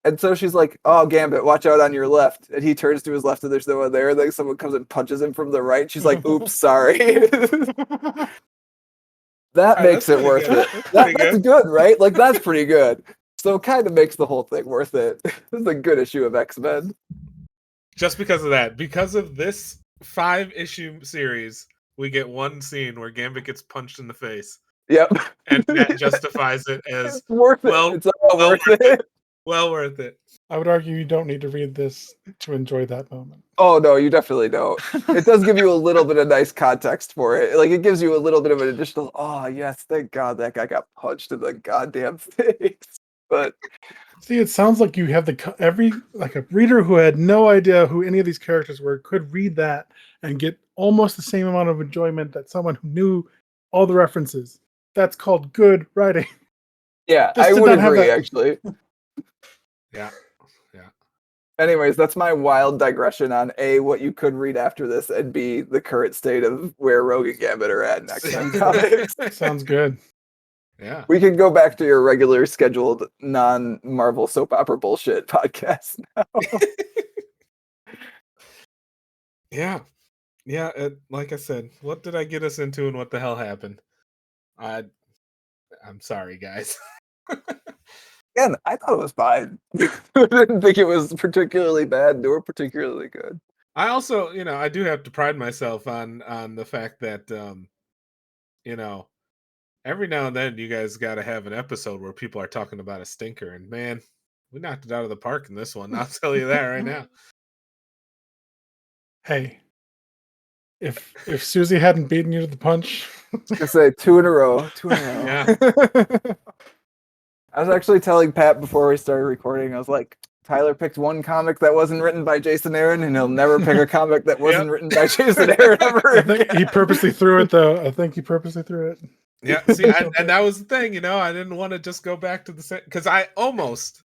S1: And so she's like, oh, Gambit, watch out on your left. And he turns to his left and there's no one there. And then someone comes and punches him from the right. She's like, oops, sorry. That makes it worth it. That's good, right? Like, that's pretty good. So it kind of makes the whole thing worth it. This is a good issue of X-Men.
S3: Just because of that. Because of this 5-issue series, we get one scene where Gambit gets punched in the face.
S1: Yep.
S3: And that justifies it as
S1: It's worth it.
S3: well,
S1: It's all
S3: well
S1: worth
S3: worth
S1: it.
S3: well worth it.
S2: I would argue you don't need to read this to enjoy that moment.
S1: Oh, no, you definitely don't. It does give you a little bit of nice context for it. Like, it gives you a little bit of an additional, oh, yes, thank God that guy got punched in the goddamn face. But
S2: see, it sounds like you have like a reader who had no idea who any of these characters were could read that and get almost the same amount of enjoyment that someone who knew all the references. That's called good writing.
S1: yeah,
S2: This
S1: I
S2: did
S1: would
S2: not have
S1: agree,
S2: that.
S1: actually.
S3: Yeah.
S1: Anyways, that's my wild digression on A, what you could read after this, and B, the current state of where Rogue and Gambit are at in X-Men comics.
S2: Sounds good.
S3: Yeah.
S1: We can go back to your regular scheduled non-Marvel soap opera bullshit podcast now.
S3: Yeah. Yeah, like I said, what did I get us into and what the hell happened? I'm sorry, guys.
S1: Again, I thought it was fine. I didn't think it was particularly bad nor particularly good.
S3: I also, I do have to pride myself on the fact that every now and then you guys got to have an episode where people are talking about a stinker, and man, we knocked it out of the park in this one. I'll tell you that right now.
S2: Hey, if Susie hadn't beaten you to the punch,
S1: I say 2 in a row. 2 in a row.
S3: Yeah.
S1: I was actually telling Pat before we started recording, I was like, Tyler picked one comic that wasn't written by Jason Aaron, and he'll never pick a comic that wasn't written by Jason Aaron ever
S2: I think
S1: again.
S2: he purposely threw it, though. I think he purposely threw it.
S3: Yeah, see, and that was the thing, I didn't want to just go back to the same, because I almost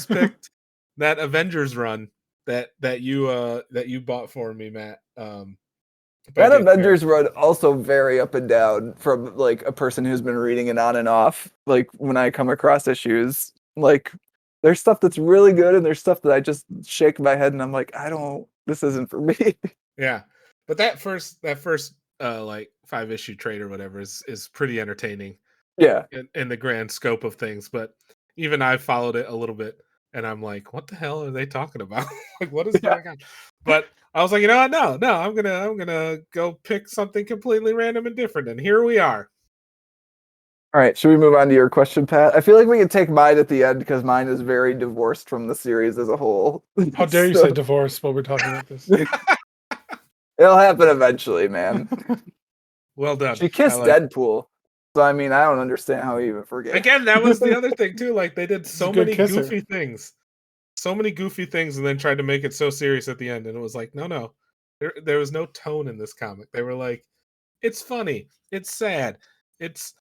S3: picked that Avengers run that you bought for me, Matt.
S1: That Avengers run also very up and down from like a person who's been reading it on and off. Like when I come across issues, like there's stuff that's really good and there's stuff that I just shake my head and I'm like, this isn't for me.
S3: Yeah, but that first like 5-issue trade or whatever is pretty entertaining.
S1: Yeah,
S3: in the grand scope of things, but even I followed it a little bit, and I'm like, what the hell are they talking about? Like, what is going on? But I was like, no, I'm gonna go pick something completely random and different, and here we are.
S1: All right, should we move on to your question, Pat? I feel like we can take mine at the end because mine is very divorced from the series as a whole.
S2: How dare you say divorce while we're talking about this?
S1: It'll happen eventually, man.
S3: Well done.
S1: She kissed Deadpool. So, I mean, I don't understand how he even forget.
S3: Again, that was the other thing, too. Like, they did so many goofy things. So many goofy things, and then tried to make it so serious at the end. And it was like, no. There was no tone in this comic. They were like, it's funny. It's sad. It's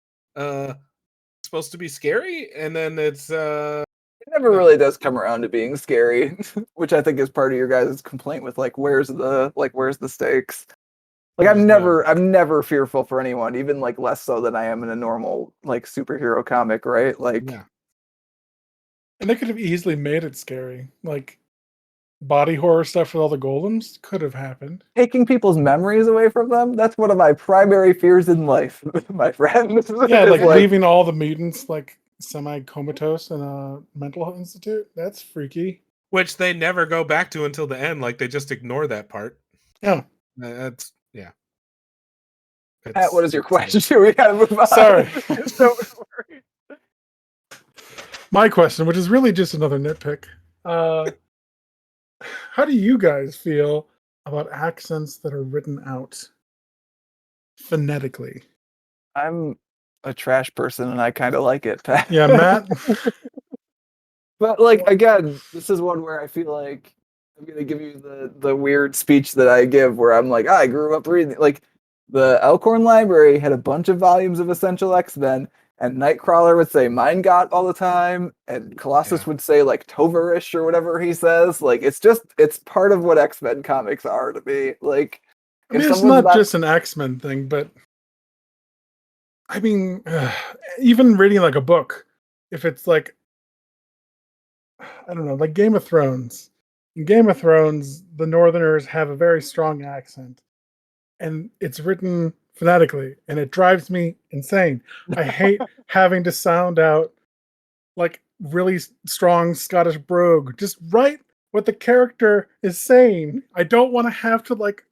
S3: supposed to be scary. And then it's...
S1: It never really does come around to being scary, which I think is part of your guys' complaint with, like, where's the stakes? Like I'm never fearful for anyone, even like less so than I am in a normal like superhero comic, right? Like,
S2: yeah. And they could have easily made it scary, like body horror stuff with all the golems could have happened.
S1: Taking people's memories away from them—that's one of my primary fears in life, my friend.
S2: Yeah, like leaving all the mutants like semi-comatose in a mental institute. That's freaky.
S3: Which they never go back to until the end. Like they just ignore that part.
S2: Yeah,
S3: that's. Yeah.
S1: Pat, what is your question? We gotta move on.
S2: Sorry. My question, which is really just another nitpick. How do you guys feel about accents that are written out phonetically?
S1: I'm a trash person and I kind of like it, Pat.
S2: Yeah, Matt.
S1: But like again, this is one where I feel like I'm gonna give you the weird speech that I give where I'm like, I grew up reading like the Elkhorn Library had a bunch of volumes of Essential X-Men, and Nightcrawler would say Mein Gott all the time, and Colossus would say like Tovarish or whatever he says. Like it's part of what X-Men comics are to me. Like
S2: I mean, it's not just an X-Men thing, but I mean, even reading like a book, if it's like, I don't know, like Game of Thrones. In Game of Thrones, the Northerners have a very strong accent, and it's written phonetically, and it drives me insane. I hate having to sound out like really strong Scottish brogue. Just write what the character is saying. I don't want to have to like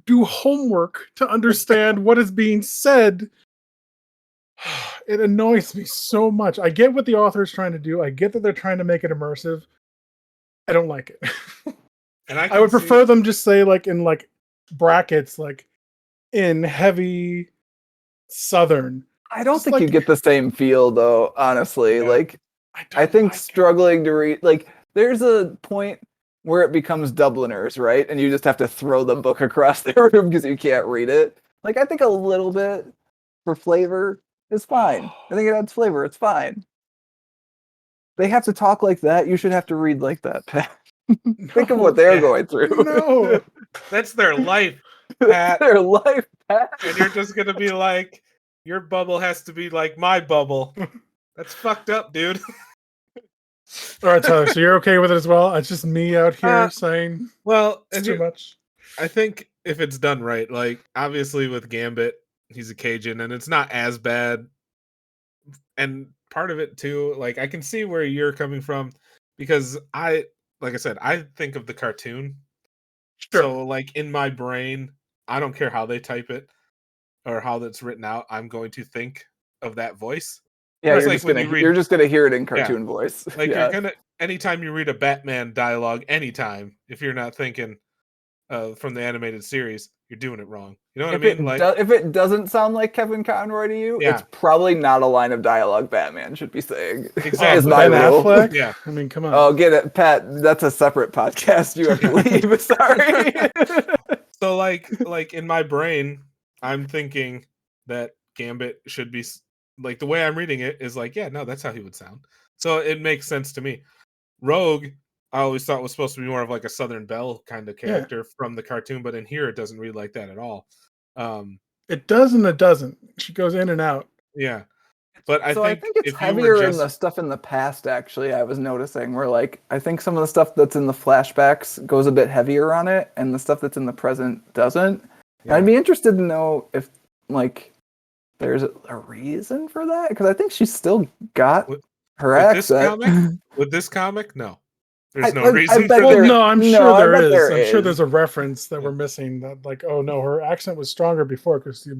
S2: do homework to understand what is being said. It annoys me so much. I get what the author is trying to do. I get that they're trying to make it immersive. I don't like it.
S3: And
S2: I would prefer them just say like in like brackets, like in heavy Southern.
S1: I don't think you get the same feel though, honestly. Yeah. Like I think like struggling to read, like there's a point where it becomes Dubliners, right? And you just have to throw the book across the room because you can't read it. Like I think a little bit for flavor is fine. I think it adds flavor. It's fine. They have to talk like that. You should have to read like that, Pat. Think of what they're going through.
S2: No,
S3: that's their life, Pat.
S1: Their life, Pat.
S3: And you're just gonna be like, your bubble has to be like my bubble. That's fucked up, dude.
S2: All right, Tyler. So you're okay with it as well? It's just me out here saying,
S3: well,
S2: it's too much.
S3: I think if it's done right, like obviously with Gambit, he's a Cajun, and it's not as bad. And part of it too, like I can see where you're coming from, because like I said, I think of the cartoon. Sure. So like in my brain, I don't care how they type it or how that's written out. I'm going to think of that voice.
S1: Yeah,
S3: It's
S1: you're
S3: like
S1: just
S3: when
S1: gonna
S3: you read,
S1: you're just gonna hear it in cartoon voice.
S3: like
S1: Yeah.
S3: you're gonna anytime you read a Batman dialogue, anytime if you're not thinking from the animated series, you're doing it wrong. You know what I mean? Like,
S1: If it doesn't sound like Kevin Conroy to you, it's
S3: yeah,
S1: probably not a line of dialogue Batman should be saying.
S3: exactly.
S1: Is my
S2: Ben
S1: rule.
S2: Affleck?
S3: Yeah.
S2: I mean, come on.
S1: Oh, get it, Pat. That's a separate podcast. You have to leave. Sorry.
S3: So like in my brain, I'm thinking that Gambit should be like the way I'm reading it is like, yeah, no, that's how he would sound. So it makes sense to me. Rogue, I always thought was supposed to be more of like a Southern Belle kind of character from the cartoon, but in here it doesn't read like that at all.
S2: It does and it doesn't. She goes in and out.
S3: Yeah, but I
S1: So I
S3: think
S1: think it's
S3: if you were
S1: heavier in
S3: just
S1: the stuff in the past. Actually, I was noticing where like I think some of the stuff that's in the flashbacks goes a bit heavier on it, and the stuff that's in the present doesn't. And I'd be interested to know if like there's a reason for that because I think she's still got her accent.
S3: with this comic, no, there's no
S1: I
S3: reason
S1: bet
S3: for
S2: Well,
S1: there-
S3: that.
S2: no, I'm
S1: no,
S2: sure
S1: I
S2: there
S1: bet
S2: is.
S1: there
S2: I'm sure
S1: is.
S2: there's a reference that
S3: Yeah.
S2: we're missing. That like, oh no, her accent was stronger before because she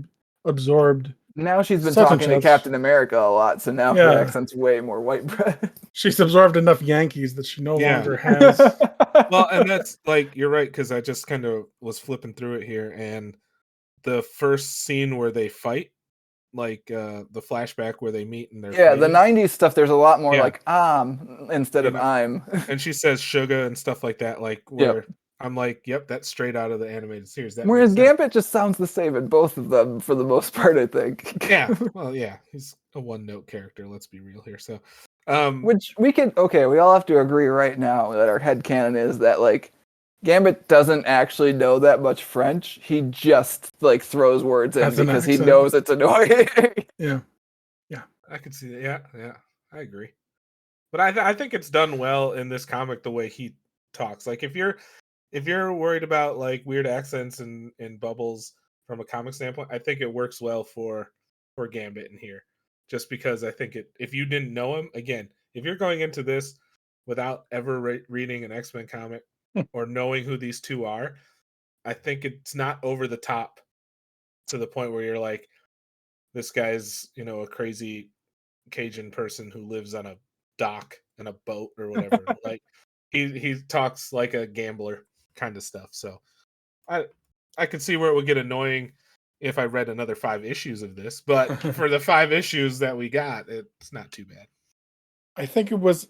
S2: absorbed.
S1: Now she's been
S2: Such and
S1: talking to
S2: such.
S1: Captain America a lot, so now her
S2: Yeah.
S1: accent's way more white bread.
S2: She's absorbed enough Yankees that she no
S3: Yeah.
S2: longer has.
S3: Well, and that's like you're right because I just kind of was flipping through it here, and the first scene where they fight, like the flashback where they meet and they're
S1: Yeah, the
S3: fighting,
S1: '90s stuff. There's a lot more
S3: Yeah.
S1: like instead
S3: You
S1: of
S3: know,
S1: I'm.
S3: and she says sugar and stuff like that, like where I'm like, yep, that's straight out of the animated series. That
S1: Whereas
S3: makes sense.
S1: Gambit just sounds the same in both of them for the most part, I think.
S3: Yeah, well, yeah, he's a one-note character. Let's be real here. So,
S1: Which we all have to agree right now that our headcanon is that like Gambit doesn't actually know that much French. He just like throws words in
S2: Has an
S1: because he
S2: accent.
S1: knows it's annoying.
S2: Yeah.
S3: I could see that. Yeah, I agree. But I think it's done well in this comic the way he talks. Like if you're worried about like weird accents and bubbles from a comic standpoint, I think it works well for Gambit in here. Just because I think if you didn't know him, again, if you're going into this without ever reading an X-Men comic or knowing who these two are, I think it's not over the top to the point where you're like, this guy's, a crazy Cajun person who lives on a dock in a boat or whatever. Like he talks like a gambler kind of stuff. So I could see where it would get annoying if I read another 5 issues of this, but for the 5 issues that we got, it's not too bad.
S2: I think it was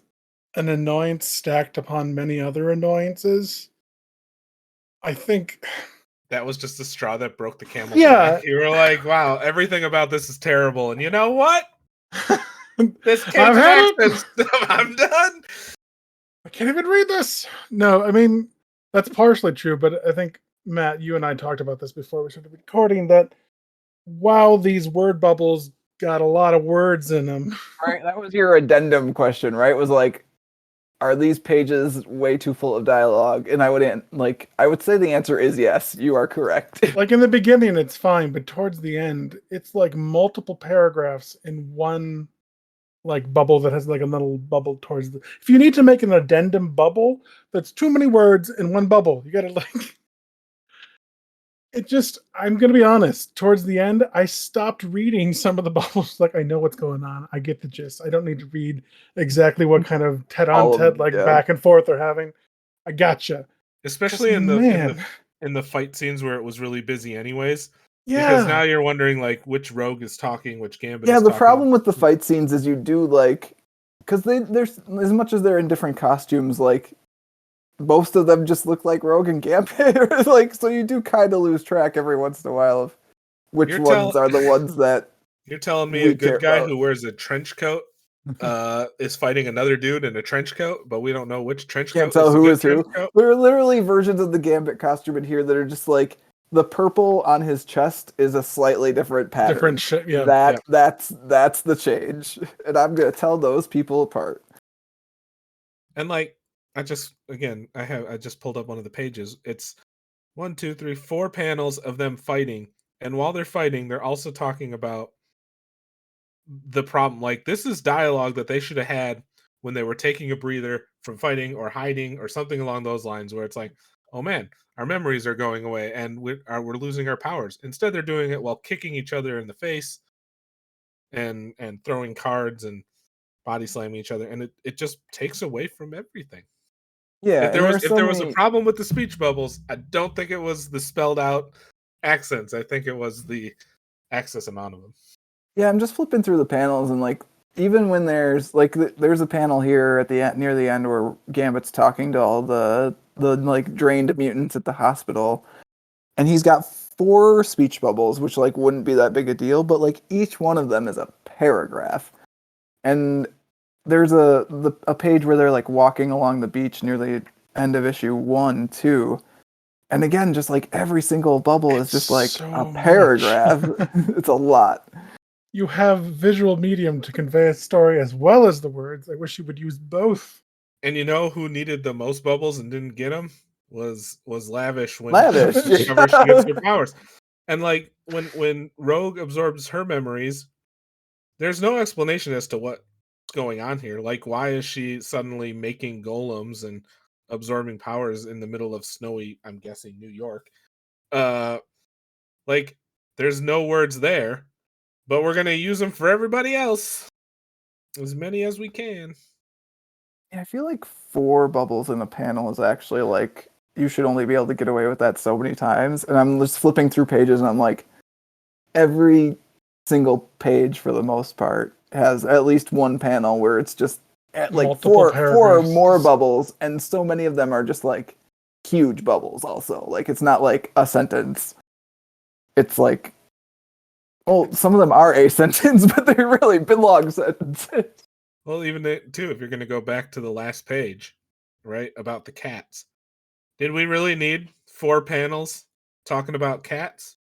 S2: an annoyance stacked upon many other annoyances. I think
S3: That was just the straw that broke the camel's
S2: Yeah.
S3: back. You were like, wow, everything about this is terrible. And you know what? This
S2: I've
S3: Cajun
S2: had it.
S3: accent stuff, I'm done.
S2: I can't even read this. No, I mean, that's partially true, but I think, Matt, you and I talked about this before we started recording that wow, these word bubbles got a lot of words in them.
S1: Right, that was your addendum question, right? Was like, are these pages way too full of dialogue? And I would say the answer is yes. You are correct.
S2: Like in the beginning, it's fine, but towards the end, it's like multiple paragraphs in one like bubble that has like a little bubble towards the. If you need to make an addendum bubble, that's too many words in one bubble. You gotta like. It just, I'm gonna be honest. Towards the end, I stopped reading some of the bubbles. Like I know what's going on. I get the gist. I don't need to read exactly what kind of
S1: All of
S2: Ted like
S1: yeah.
S2: back and forth they're having. I gotcha.
S3: Especially
S2: Just,
S3: in the
S2: man.
S3: in the fight scenes where it was really busy anyways.
S2: Yeah.
S3: Because now you're wondering like which Rogue is talking, which Gambit
S1: Yeah,
S3: is
S1: the
S3: talking.
S1: problem with the fight scenes is you do like, because there's as much as they're in different costumes, like most of them just look like Rogue and Gambit, like so you do kind of lose track every once in a while of which ones are the ones that.
S3: You're telling me
S1: we
S3: a good
S1: care
S3: guy
S1: about.
S3: who wears a trench coat is fighting another dude in a trench coat, but we don't know which trench
S1: Can't
S3: coat
S1: tell
S3: is the
S1: who
S3: good
S1: is who.
S3: trench coat?
S1: There are literally versions of the Gambit costume in here that are just like the purple on his chest is a slightly different pattern.
S2: Different shit. Yeah.
S1: That's the change, and I'm gonna tell those people apart.
S3: And like I just pulled up one of the pages. It's 1, 2, 3, 4 panels of them fighting, and while they're fighting, they're also talking about the problem. Like this is dialogue that they should have had when they were taking a breather from fighting or hiding or something along those lines, where it's like, oh man, our memories are going away and we're losing our powers. Instead, they're doing it while kicking each other in the face and throwing cards and body slamming each other, and it just takes away from everything.
S1: Yeah,
S3: If there was a problem with the speech bubbles, I don't think it was the spelled out accents. I think it was the excess amount of them.
S1: Yeah, I'm just flipping through the panels, and like even when there's like there's a panel here at the end, near the end, where Gambit's talking to all the like drained mutants at the hospital, and he's got 4 speech bubbles, which like wouldn't be that big a deal, but like each one of them is a paragraph, and there's a page where they're like walking along the beach near the end of issue 1, 2. And again, just like every single bubble is just like
S2: so
S1: a paragraph. It's a lot.
S2: You have visual medium to convey a story as well as the words. I wish you would use both.
S3: And you know who needed the most bubbles and didn't get them was Lavish when
S1: Lavish.
S3: whenever she gets her powers. And like when Rogue absorbs her memories, there's no explanation as to what's going on here. Like, why is she suddenly making golems and absorbing powers in the middle of snowy, I'm guessing, New York? Like, there's no words there, but we're gonna use them for everybody else, as many as we can.
S1: Yeah, I feel like 4 bubbles in a panel is actually like you should only be able to get away with that so many times. And I'm just flipping through pages, and I'm like, every single page for the most part has at least one panel where it's just at like
S2: Multiple
S1: 4 or
S2: paragraphs.
S1: more bubbles, and so many of them are just like huge bubbles. Also, like it's not like a sentence. It's like, well, some of them are a sentence, but they're really big long sentences.
S3: Well, even too, if you're going to go back to the last page, right, about the cats, did we really need 4 panels talking about cats?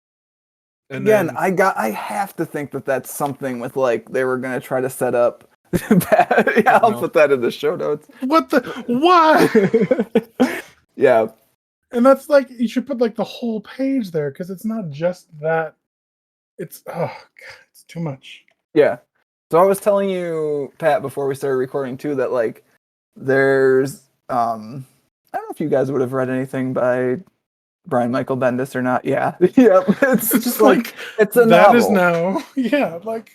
S3: And
S1: Again,
S3: then,
S1: I have to think that that's something with like they were gonna try to set up. Yeah, I'll put that in the show notes.
S2: What the? Why?
S1: Yeah,
S2: And that's like, you should put like the whole page there, because it's not just that. It's, oh God, it's too much.
S1: yeah. So I was telling you, Pat, before we started recording too, that like there's I don't know if you guys would have read anything by Brian Michael Bendis or not. Yeah, yeah. It's just like it's a
S2: that
S1: novel.
S2: is now, yeah, like.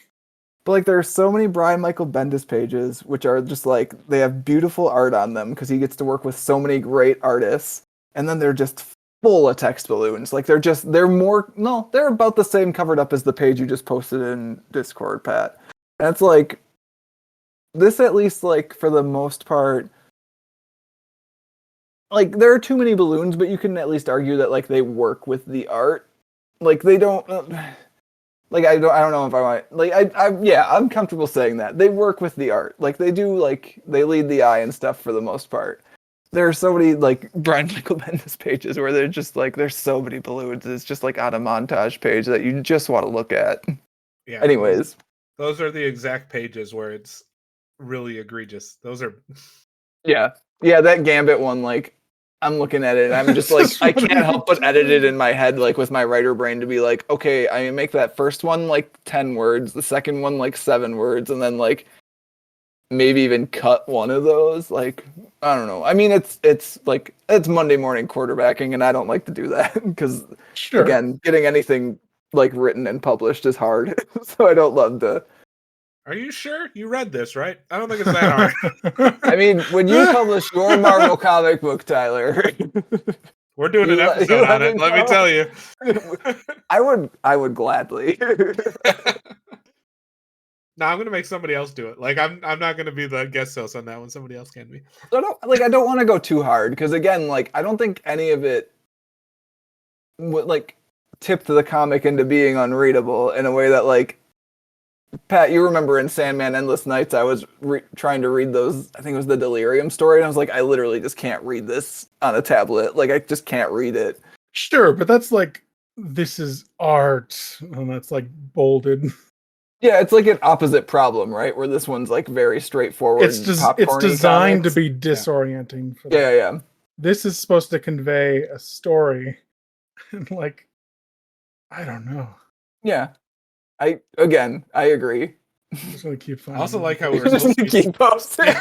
S1: But like there are so many Brian Michael Bendis pages, which are just like they have beautiful art on them because he gets to work with so many great artists, and then they're just full of text balloons. Like they're about the same covered up as the page you just posted in Discord, Pat. And it's like this, at least like for the most part, like there are too many balloons, but you can at least argue that like they work with the art. Like they don't. Like I don't know if I want like I'm comfortable saying that they work with the art. Like they do, like they lead the eye and stuff for the most part. There are so many like Brian Michael Bendis pages where they're just like there's so many balloons. It's just like on a montage page that you just want to look at.
S3: yeah.
S1: Anyways,
S3: those are the exact pages where it's really egregious. Those are.
S1: yeah, that Gambit one, like I'm looking at it and I'm just like I can't help but edit it in my head, like with my writer brain, to be like, okay, I make that first one like 10 words, the second one like 7 words, and then like maybe even cut one of those. Like I don't know. I mean, it's like it's Monday morning quarterbacking, and I don't like to do that because again, getting anything like written and published is hard. So I don't love to.
S3: Are you sure you read this, right? I don't think it's that hard.
S1: I mean, when you publish your Marvel comic book, Tyler,
S3: we're doing an episode on it. Let me tell you.
S1: I would gladly.
S3: No, I'm gonna make somebody else do it. Like I'm not gonna be the guest host on that one. Somebody else can be.
S1: I don't want to go too hard because again, like I don't think any of it would like tipped the comic into being unreadable in a way that like. Pat, you remember in Sandman Endless Nights, I was trying to read those, I think it was the Delirium story, and I was like, I literally just can't read this on a tablet. Like, I just can't read it.
S2: Sure, but that's like, this is art, and that's like bolded.
S1: Yeah, it's like an opposite problem, right? Where this one's like very straightforward.
S2: It's designed to be disorienting.
S1: Yeah.
S2: This is supposed to convey a story, and like, I don't know.
S1: Yeah. I agree.
S2: I'm just gonna keep finding.
S3: I also like how
S1: we're just gonna keep posting.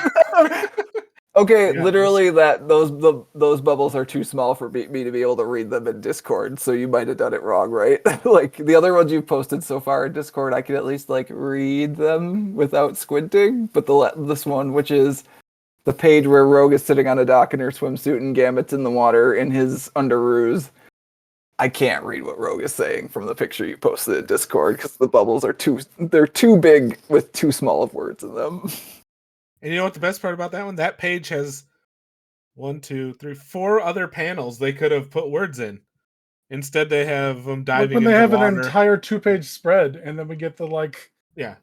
S1: Okay,
S2: Yeah,
S1: literally those bubbles are too small for me to be able to read them in Discord, so you might have done it wrong, right? Like the other ones you've posted so far in Discord, I can at least like read them without squinting, but this one, which is the page where Rogue is sitting on a dock in her swimsuit and Gambit's in the water in his underoos, I can't read what Rogue is saying from the picture you posted in Discord because the bubbles are they're too big with too small of words in them.
S3: And you know what the best part about that one? That page has 1, 2, 3, 4 other panels they could have put words in. Instead, they have them
S2: Like
S3: diving
S2: when
S3: in
S2: they
S3: the
S2: have
S3: water.
S2: an entire 2-page spread, and then we get the like,
S3: Yeah.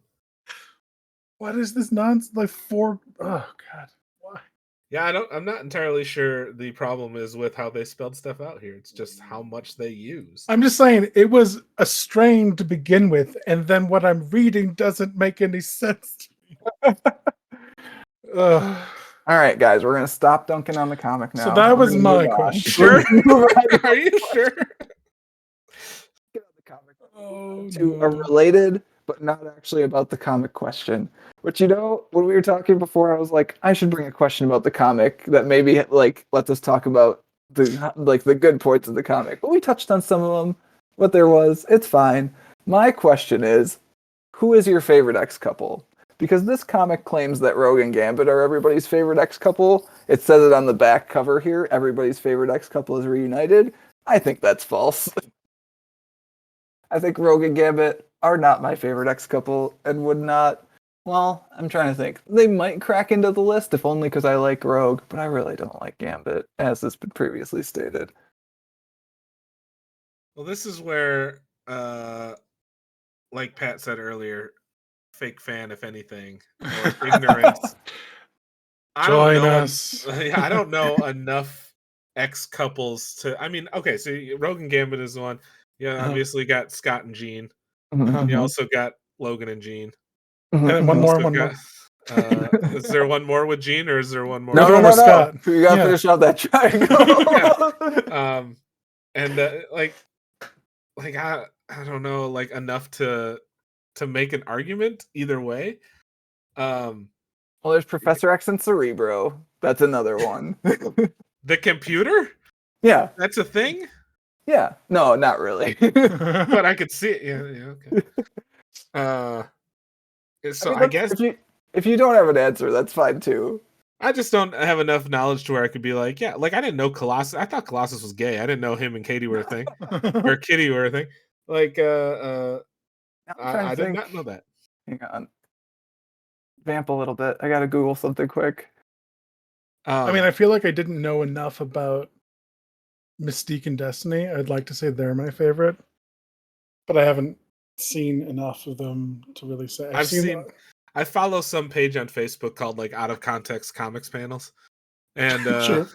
S2: what is this nonsense? Like 4. Oh God, why?
S3: Yeah, I'm not entirely sure the problem is with how they spelled stuff out here. It's just how much they use.
S2: I'm just saying it was a strain to begin with, and then what I'm reading doesn't make any sense to me. Ugh.
S1: All right, guys, we're gonna stop dunking on the comic now.
S2: So that
S1: We're
S2: was
S1: gonna
S2: my
S1: move on.
S2: question.
S3: Sure?
S1: Move on
S3: Are you sure?
S1: Get on the comic.
S2: Oh,
S1: To a
S2: no.
S1: related, but not actually about the comic question. Which when we were talking before, I was like, I should bring a question about the comic that maybe like lets us talk about the good points of the comic. But we touched on some of them. What there was, it's fine. My question is, who is your favorite ex-couple? Because this comic claims that Rogue and Gambit are everybody's favorite ex-couple. It says it on the back cover here. Everybody's favorite ex-couple is reunited. I think that's false. I think Rogue and Gambit are not my favorite ex-couple and would not. Well, I'm trying to think. They might crack into the list if only because I like Rogue, but I really don't like Gambit, as has been previously stated.
S3: Well, this is where, like Pat said earlier, fake fan, if anything, or ignorance. I don't
S2: Join
S3: know.
S2: us.
S3: I don't know enough ex couples to. I mean, okay, so Rogue and Gambit is the one. Yeah, obviously got Scott and Jean. You also got Logan and Jean.
S2: And then one
S3: You
S2: more,
S3: also
S2: one
S3: got.
S2: more.
S3: Is there one more with Jean, or is there one more?
S2: No,
S1: No,
S2: no,
S1: no,
S2: no,
S1: no.
S2: Scott.
S1: You gotta
S2: Yeah.
S1: finish out that triangle.
S3: And like I don't know, like enough to make an argument either way.
S1: Well, there's Professor X and Cerebro. That's another one.
S3: The computer?
S1: Yeah.
S3: That's a thing?
S1: Yeah. No, not really.
S3: But I could see it. Yeah, okay. So I guess
S1: if you don't have an answer, that's fine too.
S3: I just don't have enough knowledge to where I could be like, yeah, like I didn't know Colossus. I thought Colossus was gay. I didn't know him and Katie were a thing. Or Kitty were a thing. Like I did not know that.
S1: Hang on. Vamp a little bit. I gotta Google something quick.
S2: I mean, I feel like I didn't know enough about Mystique and Destiny. I'd like to say they're my favorite, but I haven't seen enough of them to really say.
S3: I've seen I follow some page on Facebook called like Out of Context Comics Panels. And
S2: Sure.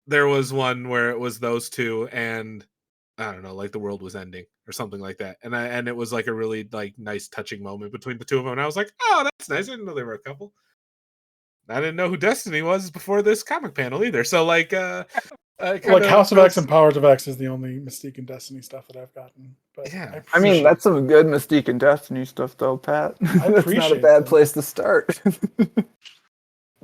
S3: there was one where it was those two and I don't know, like the world was ending or something like that. And it was like a really like nice touching moment between the two of them. And I was like, oh, that's nice. I didn't know they were a couple. I didn't know who Destiny was before this comic panel either. So like
S2: like House of X and Powers of X is the only Mystique and Destiny stuff that I've gotten. But
S3: yeah,
S1: I mean, that's some good Mystique and Destiny stuff, though, Pat. That's not a bad place to start.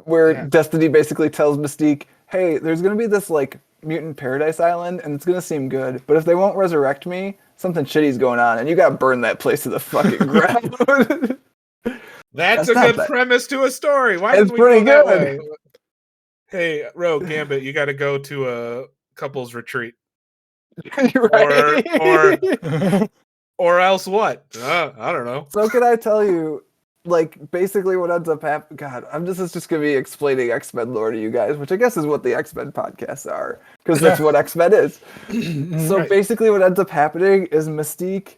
S1: Where Destiny basically tells Mystique, "Hey, there's gonna be this like mutant paradise island, and it's gonna seem good, but if they won't resurrect me, something shitty's going on, and you gotta burn that place to the fucking ground."
S3: That's a good premise to a story. Why
S1: it's
S3: didn't we
S1: pretty
S3: go
S1: good.
S3: that way? Hey, Rogue Gambit, you got to go to a couples retreat,
S1: right.
S3: or else what? I don't know.
S1: So can I tell you, like, basically what ends up happening? God, this is just gonna be explaining X-Men lore to you guys, which I guess is what the X-Men podcasts are, because that's what X-Men is. So basically, what ends up happening is Mystique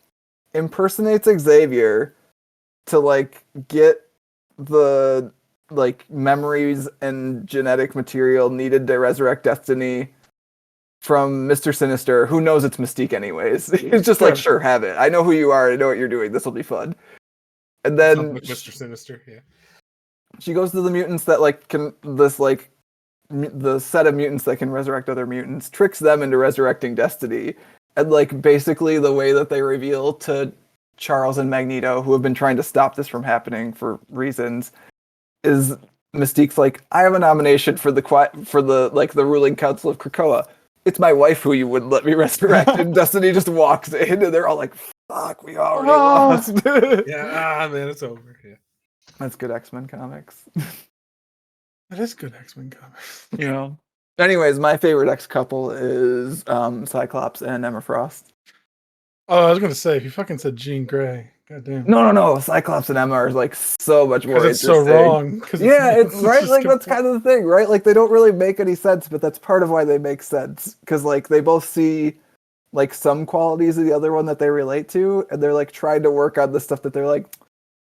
S1: impersonates Xavier to like get the like memories and genetic material needed to resurrect Destiny from Mr. Sinister, who knows it's Mystique anyways. He's just like, sure, have it. I know who you are. I know what you're doing. This will be fun. And then
S3: like Mr. Sinister, yeah.
S1: She goes to the mutants that like can the set of mutants that can resurrect other mutants, tricks them into resurrecting Destiny, and like basically the way that they reveal to Charles and Magneto, who have been trying to stop this from happening for reasons, is Mystique's like, I have a nomination for the ruling council of Krakoa. It's my wife who you wouldn't let me resurrect. And Destiny just walks in, and they're all like, "Fuck, we already lost."
S3: Yeah, man, it's over. Yeah.
S1: That's good X-Men comics.
S2: That is good X-Men comics.
S1: You know. Anyways, my favorite X couple is Cyclops and Emma Frost.
S2: Oh, I was gonna say, if you fucking said Jean Grey, goddamn.
S1: No. Cyclops and Emma are like so much more
S2: Because it's
S1: interesting.
S2: so wrong.
S1: Yeah, it's right.
S2: just
S1: Like that's kind of the thing, right? Like they don't really make any sense, but that's part of why they make sense. Because like they both see like some qualities of the other one that they relate to, and they're like trying to work on the stuff that they're like,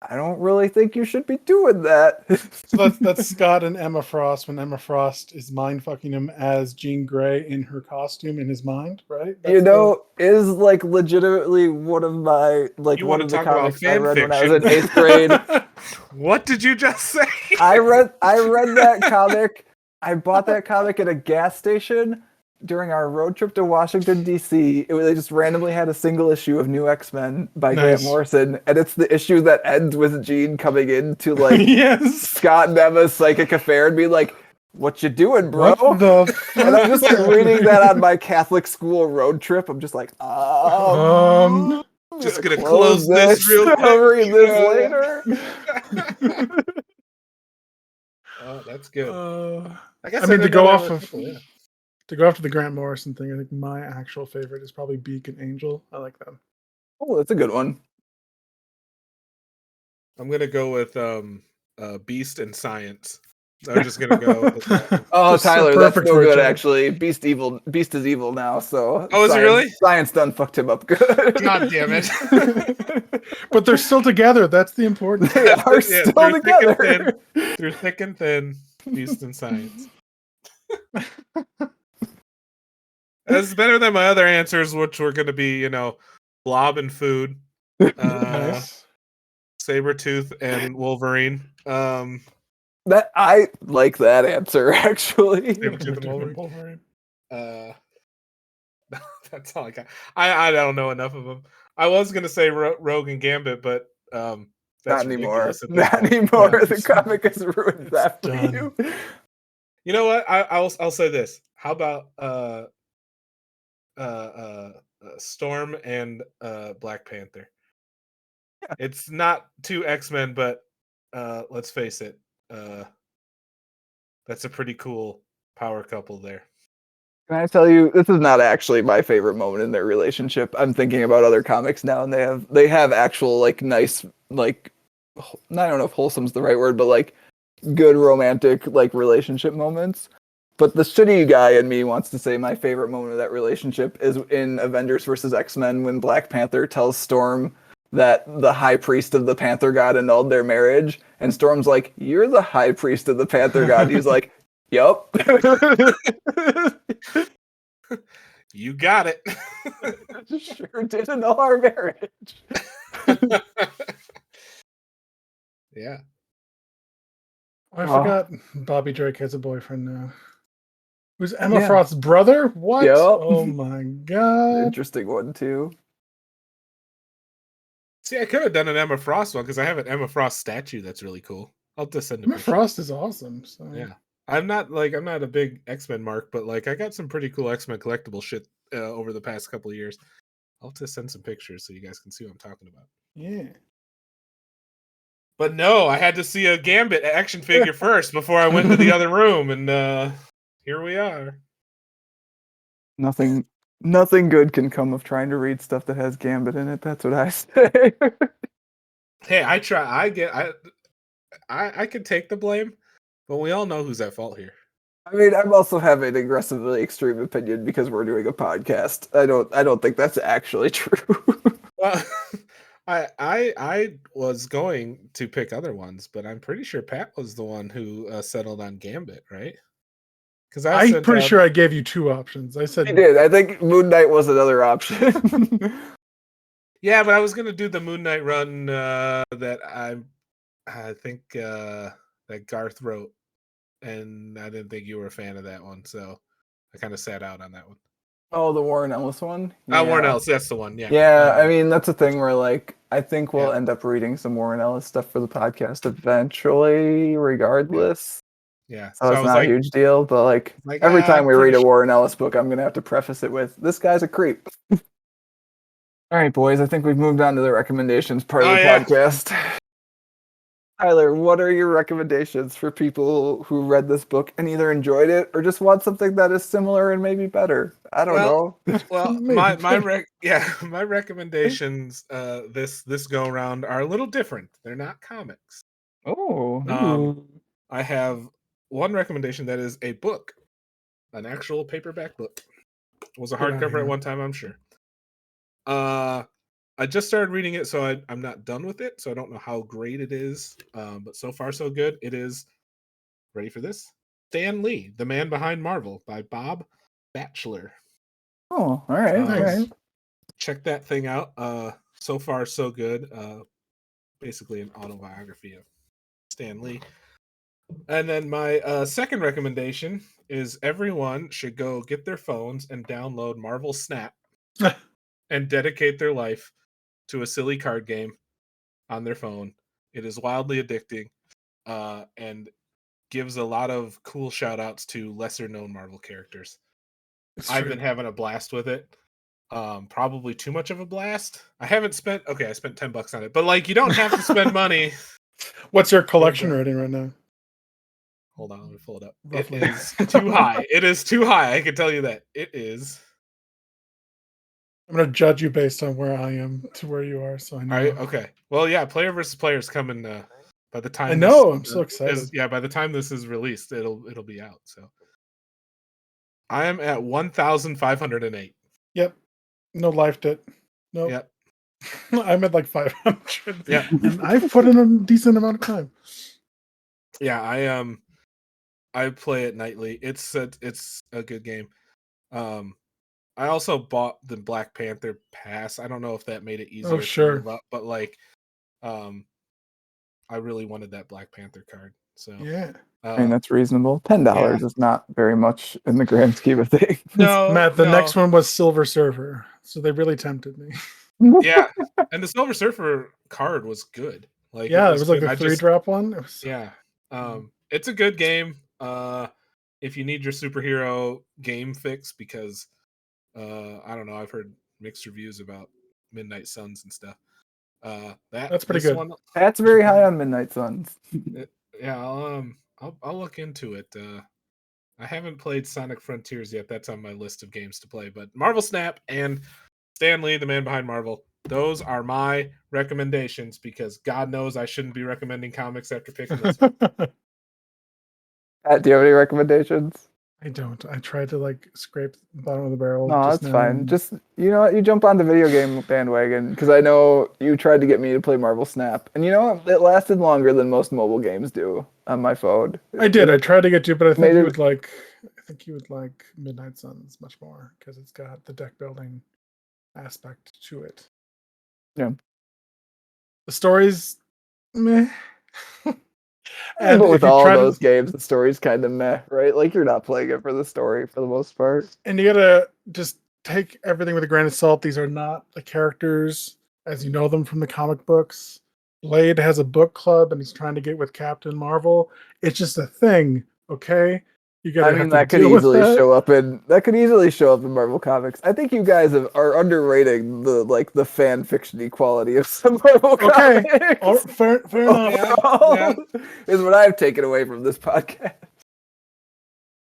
S1: I don't really think you should be doing that.
S2: So that's Scott and Emma Frost when Emma Frost is mind fucking him as Jean Grey in her costume in his mind, right?
S1: You know, is like legitimately one of my like
S3: You
S1: one
S3: want
S1: of
S3: to
S1: the
S3: talk about
S1: comics I
S3: fan
S1: read when I
S3: fiction?
S1: was in 8th grade.
S3: What did you just say?
S1: I read that comic. I bought that comic at a gas station during our road trip to Washington D.C. They just randomly had a single issue of New X-Men by Grant
S2: Nice.
S1: Morrison, and it's the issue that ends with Jean coming in to like
S2: Yes.
S1: Scott and Emma's psychic affair and be like, "What you doing, bro?"
S2: What the fuck?
S1: And I'm just like reading that on my Catholic school road trip. I'm just like,
S3: Just gonna close this real quick.
S1: I'll read this later.
S3: Oh, that's good.
S2: I
S3: guess
S2: mean, to
S3: didn't
S2: go
S3: know
S2: off
S3: that
S2: of
S3: was cool, yeah.
S2: to go after the Grant Morrison thing, I think my actual favorite is probably Beak and Angel. I like them.
S1: Oh, that's a good one.
S3: I'm gonna go with Beast and Science. I'm just gonna go with that one.
S1: Oh,
S2: Just so
S1: Tyler, that's
S2: perfect
S1: no
S2: for each
S1: good
S2: other.
S1: actually. Beast is evil now, so
S3: Oh, is he really?
S1: Science done fucked him up good.
S3: God damn it.
S2: But they're still together. That's the important thing.
S1: They are still together.
S3: Through thick and thin, Beast and Science. That's better than my other answers, which were going to be, Blob and Food,
S2: Nice.
S3: Sabretooth and Wolverine.
S1: That I like that answer actually.
S3: Sabretooth and Wolverine. That's all I got. I don't know enough of them. I was going to say Rogue and Gambit, but that's
S1: Not anymore.
S3: ridiculous at this
S1: Not
S3: point.
S1: anymore.
S2: Yeah,
S1: The
S2: it's
S1: comic has ruined that for
S2: done.
S1: you.
S3: You know what? I'll say this. How about Storm and Black Panther?
S1: Yeah.
S3: It's not two X-Men, but let's face it, that's a pretty cool power couple there.
S1: Can I tell you, this is not actually my favorite moment in their relationship. I'm thinking about other comics now, and they have actual like nice like I don't know if wholesome's the right word, but like good romantic like relationship moments. But the shitty guy in me wants to say my favorite moment of that relationship is in Avengers versus X-Men when Black Panther tells Storm that the high priest of the Panther God annulled their marriage, and Storm's like, "You're the high priest of the Panther God." He's like, "Yup."
S3: You got it.
S1: Sure did annul our marriage.
S3: Yeah.
S2: I forgot Bobby Drake has a boyfriend now. Who's Emma
S1: Yeah.
S2: Frost's brother? What?
S1: Yep.
S2: Oh my god.
S1: Interesting one too.
S3: See, I could have done an Emma Frost one because I have an Emma Frost statue that's really cool. I'll just send a
S2: Emma
S3: picture.
S2: Frost is awesome. So.
S3: Yeah. I'm not a big X-Men mark, but like I got some pretty cool X-Men collectible shit over the past couple of years. I'll just send some pictures so you guys can see what I'm talking about.
S2: Yeah.
S3: But no, I had to see a Gambit action figure first before I went to the other room, and here we are.
S1: Nothing good can come of trying to read stuff that has Gambit in it. That's what I say.
S3: Hey, I try. I can take the blame, but we all know who's at fault here.
S1: I mean, I'm also having an aggressively extreme opinion because we're doing a podcast. I don't think that's actually true.
S3: Well, I was going to pick other ones, but I'm pretty sure Pat was the one who settled on Gambit, right? Because
S2: I'm pretty sure I gave you two options. I said
S1: I did. I think Moon Knight was another option.
S3: Yeah, but I was gonna do the Moon Knight run that I think that Garth wrote, and I didn't think you were a fan of that one, so I kind of sat out on that one.
S1: Oh, the Warren Ellis one?
S3: Warren Ellis, that's the one. Yeah.
S1: Yeah, I mean, that's a thing where, like, I think we'll
S3: Yeah.
S1: end up reading some Warren Ellis stuff for the podcast eventually, regardless.
S3: Yeah.
S1: So
S3: I
S1: it's
S3: was
S1: not
S3: like,
S1: a huge deal, but, like,
S3: like
S1: every time
S3: I'm
S1: we
S3: pretty
S1: read a
S3: sure.
S1: Warren Ellis book, I'm going to have to preface it with, this guy's a creep. All right, boys, I think we've moved on to the recommendations part of
S3: Oh,
S1: the
S3: yeah.
S1: podcast. Tyler, what are your recommendations for people who read this book and either enjoyed it or just want something that is similar and maybe better? I don't know.
S3: Well,
S2: Maybe.
S3: my recommendations this go around are a little different. They're not comics.
S1: Oh,
S3: I have one recommendation that is a book, an actual paperback book. It was a
S2: Get outta
S3: hardcover
S2: here.
S3: at one time, I'm sure. I just started reading it, so I'm not done with it, so I don't know how great it is. But so far, so good. It is, ready for this? Stan Lee, The Man Behind Marvel by Bob Batchelor.
S1: all right, all
S2: Nice.
S1: right.
S3: Check that thing out. So far, so good. Basically an autobiography of Stan Lee. And then my second recommendation is everyone should go get their phones and download Marvel Snap and dedicate their life to a silly card game on their phone. It is wildly addicting and gives a lot of cool shout outs to lesser known Marvel characters.
S2: It's
S3: I've
S2: true.
S3: been having a blast with it. Probably too much of a blast. I spent $10 on it, but like you don't have to spend money.
S2: What's your collection rating right now?
S3: Hold on, let me pull it up.
S2: Roughly.
S3: It is too high. It is too high. I can tell you that. It is.
S2: I'm gonna judge you based on where I am to where you are, so I know.
S3: Okay. Well, yeah, player versus player is coming by the time
S2: I know. I'm so excited.
S3: by the time this is released, it'll be out. So I am at 1,508.
S2: Yep. No life debt. Nope.
S3: Yep.
S2: I'm at like 500.
S3: Yeah.
S2: And I've put in a decent amount of time.
S3: Yeah, I play it nightly. It's a good game. I also bought the Black Panther pass. I don't know if that made it easier
S2: sure.
S3: to move up, but like I really wanted that Black Panther card. So
S2: Yeah.
S1: I mean, that's reasonable. $10 is not very much in the grand scheme of things.
S3: no,
S2: Matt, the next one was Silver Surfer, so they really tempted me.
S3: Yeah, and the Silver Surfer card was good. Like
S2: Yeah, it was like
S3: good.
S2: the 3-drop one. It was
S3: Yeah, it's a good game. If you need your superhero game fix, because I don't know, I've heard mixed reviews about Midnight Suns and stuff.
S2: That's pretty good.
S1: That's very high on Midnight Suns.
S3: Yeah, I'll look into it. I haven't played Sonic Frontiers yet. That's on my list of games to play. But Marvel Snap and Stan Lee, the man behind Marvel, those are my recommendations because God knows I shouldn't be recommending comics after picking this.
S1: Pat, do you have any recommendations?
S2: I don't. I tried to like scrape the bottom of the barrel.
S1: No,
S2: just
S1: that's
S2: now,
S1: fine.
S2: and
S1: Just, you know what? You jump on the video game bandwagon because I know you tried to get me to play Marvel Snap. And you know what? It lasted longer than most mobile games do on my phone.
S2: I did. I tried to get you, but I think
S1: Made
S2: you
S1: it-
S2: would like. I think you would like Midnight Suns much more because it's got the deck building aspect to it.
S1: Yeah.
S2: The story's meh.
S1: And but
S2: if
S1: with
S2: you
S1: all
S2: try to-
S1: those games, the story's kind of meh, right? Like you're not playing it for the story for the most part.
S2: And you gotta just take everything with a grain of salt. These are not the characters as you know them from the comic books. Blade has a book club and he's trying to get with Captain Marvel. It's just a thing, okay? You gotta
S1: I
S2: have
S1: mean,
S2: to
S1: that could
S2: deal with
S1: easily
S2: that.
S1: show up in Marvel Comics. I think you guys are underrating the fan fiction quality of some Marvel
S2: Okay.
S1: Comics.
S2: Oh, fair enough.
S1: Overall, is what I've taken away from this podcast.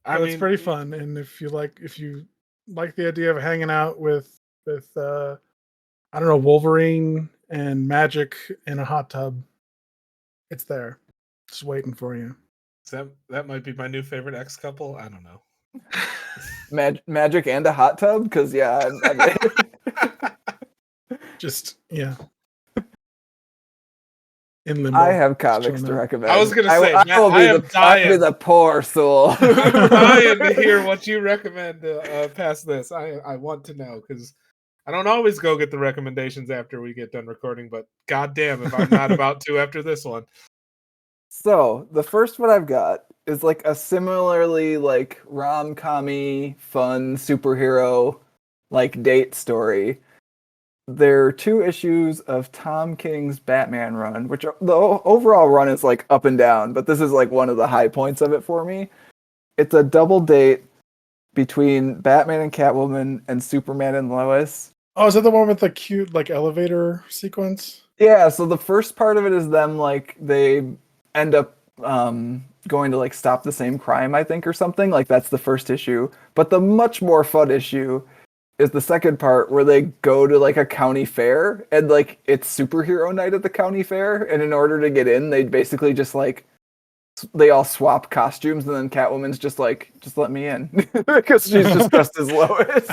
S2: It's pretty fun, and if you like the idea of hanging out with I don't know, Wolverine and magic in a hot tub, it's there, just waiting for you.
S3: That might be my new favorite X couple. I don't know.
S1: Magic and a hot tub, because yeah,
S2: Just yeah. In limbo.
S1: I have comics to recommend.
S3: I was gonna say,
S1: I will be the poor soul.
S3: I'm dying to hear what you recommend past this. I want to know because I don't always go get the recommendations after we get done recording, but goddamn if I'm not about to after this one.
S1: So the first one I've got is like a similarly like rom-commy fun superhero like date story. There are 2 issues of Tom King's Batman run, which the overall run is like up and down, but this is like one of the high points of it for me. It's a double date between Batman and Catwoman and Superman and Lois.
S2: Oh, is that the one with the cute like elevator sequence?
S1: Yeah, so the first part of it is them like they end up going to like stop the same crime, I think, or something. Like that's the first issue. But the much more fun issue is the second part where they go to like a county fair and like it's superhero night at the county fair, and in order to get in, they basically just like they all swap costumes, and then Catwoman's just like, just let me in because she's just dressed as Lois.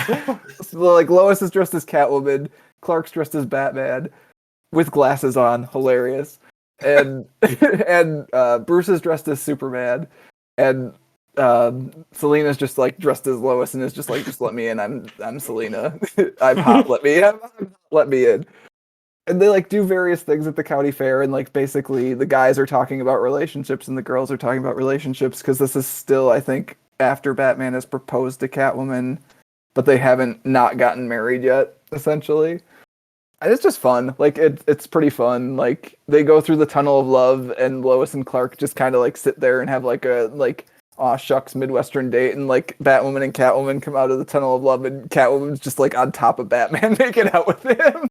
S1: So, like Lois is dressed as Catwoman, Clark's dressed as Batman with glasses on, hilarious, and and Bruce is dressed as Superman, and Selena's just like dressed as Lois and is just like, just let me in. I'm Selena. I'm hot. Let me in. And they like do various things at the county fair, and like basically the guys are talking about relationships and the girls are talking about relationships because this is still, I think, after Batman has proposed to Catwoman, but they haven't not gotten married yet, essentially. And it's just fun. Like it's pretty fun. Like they go through the tunnel of love, and Lois and Clark just kind of like sit there and have like a like aw shucks Midwestern date, and like Batwoman and Catwoman come out of the tunnel of love, and Catwoman's just like on top of Batman making out with him.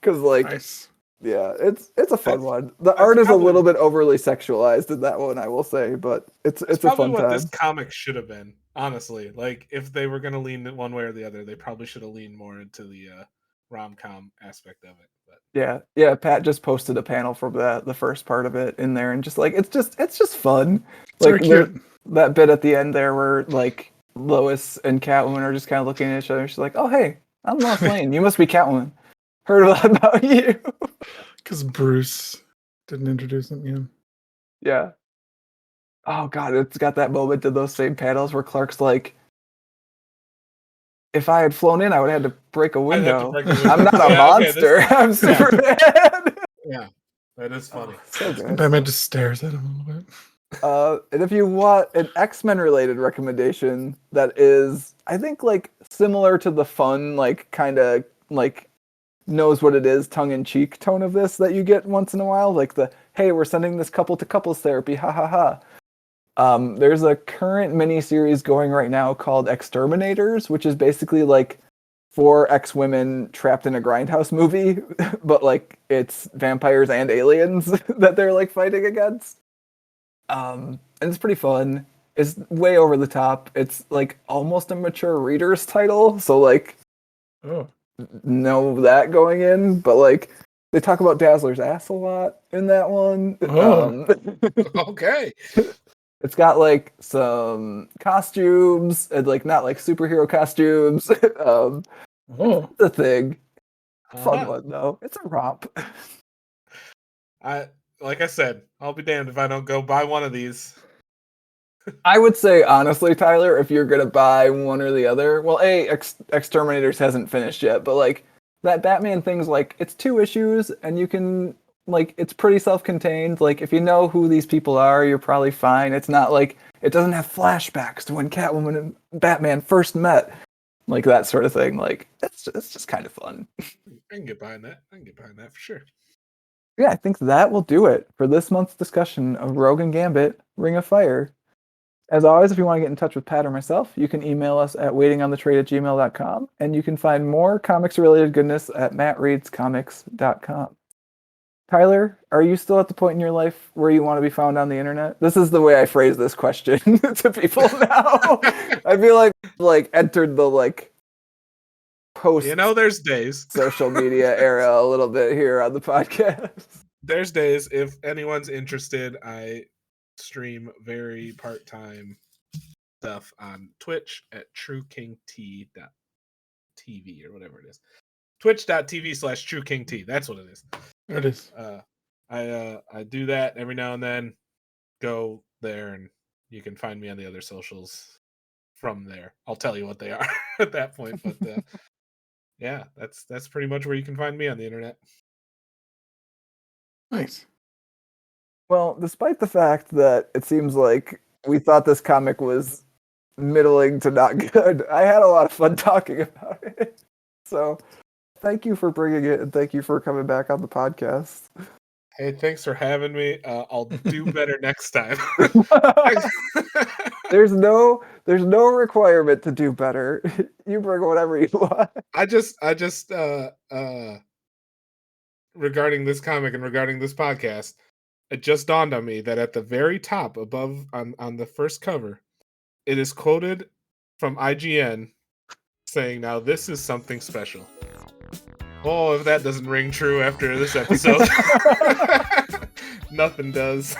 S1: Because like,
S2: Nice.
S1: yeah, it's a fun one. The art is a little bit overly sexualized in that one, I will say, but it's a
S3: probably
S1: fun
S3: what
S1: time.
S3: this comic should have been. Honestly, like if they were going to lean one way or the other, they probably should have leaned more into the rom-com aspect of it. But
S1: Yeah. Pat just posted a panel for the first part of it in there, and just like it's just fun.
S2: It's very cute.
S1: That bit at the end there where like Lois and Catwoman are just kind of looking at each other. She's like, "Oh hey, I'm Lois Lane. You must be Catwoman. Heard a lot about you."
S2: Because Bruce didn't introduce him. Yeah.
S1: Yeah. Oh god, it's got that moment in those same panels where Clark's like, if I had flown in, I would have had to break a window. I'm not a monster. I'm Superman.
S3: Yeah, that is funny.
S1: So good.
S2: Batman just stares at him a little bit.
S1: And if you want an X-Men related recommendation that is, I think, like similar to the fun, like kind of like knows what it is, tongue-in-cheek tone of this that you get once in a while, like the hey, we're sending this couple to couples therapy, ha ha ha. There's a current miniseries going right now called Exterminators, which is basically like 4 ex-women trapped in a grindhouse movie, but like it's vampires and aliens that they're like fighting against. And it's pretty fun. It's way over the top. It's like almost a mature reader's title, so like know that going in, but like they talk about Dazzler's ass a lot in that one.
S3: Okay.
S1: It's got like some costumes and like not like superhero costumes. The thing. Fun one though. It's a romp.
S3: Like I said, I'll be damned if I don't go buy one of these.
S1: I would say honestly, Tyler, if you're gonna buy one or the other, well, Exterminators hasn't finished yet, but like that Batman thing's like it's 2 issues and you can like it's pretty self-contained. Like if you know who these people are, you're probably fine. It's not like it doesn't have flashbacks to when Catwoman and Batman first met, like that sort of thing. Like it's just kind of fun.
S3: I can get behind that. For sure.
S1: Yeah, I think that will do it for this month's discussion of Rogue Gambit, Ring of Fire. As always, if you want to get in touch with Pat or myself, you can email us at waitingonthetrade@gmail.com, and you can find more comics-related goodness at mattreadscomics.com. Tyler, are you still at the point in your life where you want to be found on the internet? This is the way I phrase this question to people now. I feel like entered the like post
S3: there's days
S1: social media era a little bit here on the podcast.
S3: There's days. If anyone's interested, I stream very part-time stuff on Twitch at truekingT.tv or whatever it is. Twitch.tv/truekingT. That's what it is.
S2: It is.
S3: I do that every now and then. Go there and you can find me on the other socials from there. I'll tell you what they are at that point. But yeah, that's pretty much where you can find me on the internet.
S2: Nice.
S1: Well, despite the fact that it seems like we thought this comic was middling to not good. I had a lot of fun talking about it. So thank you for bringing it, and thank you for coming back on the podcast.
S3: Hey, thanks for having me. I'll do better next time.
S1: There's no requirement to do better. You bring whatever you want.
S3: I just regarding this comic and regarding this podcast, it just dawned on me that at the very top above on the first cover, it is quoted from IGN saying, "Now this is something special." Oh, if that doesn't ring true after this episode, nothing does.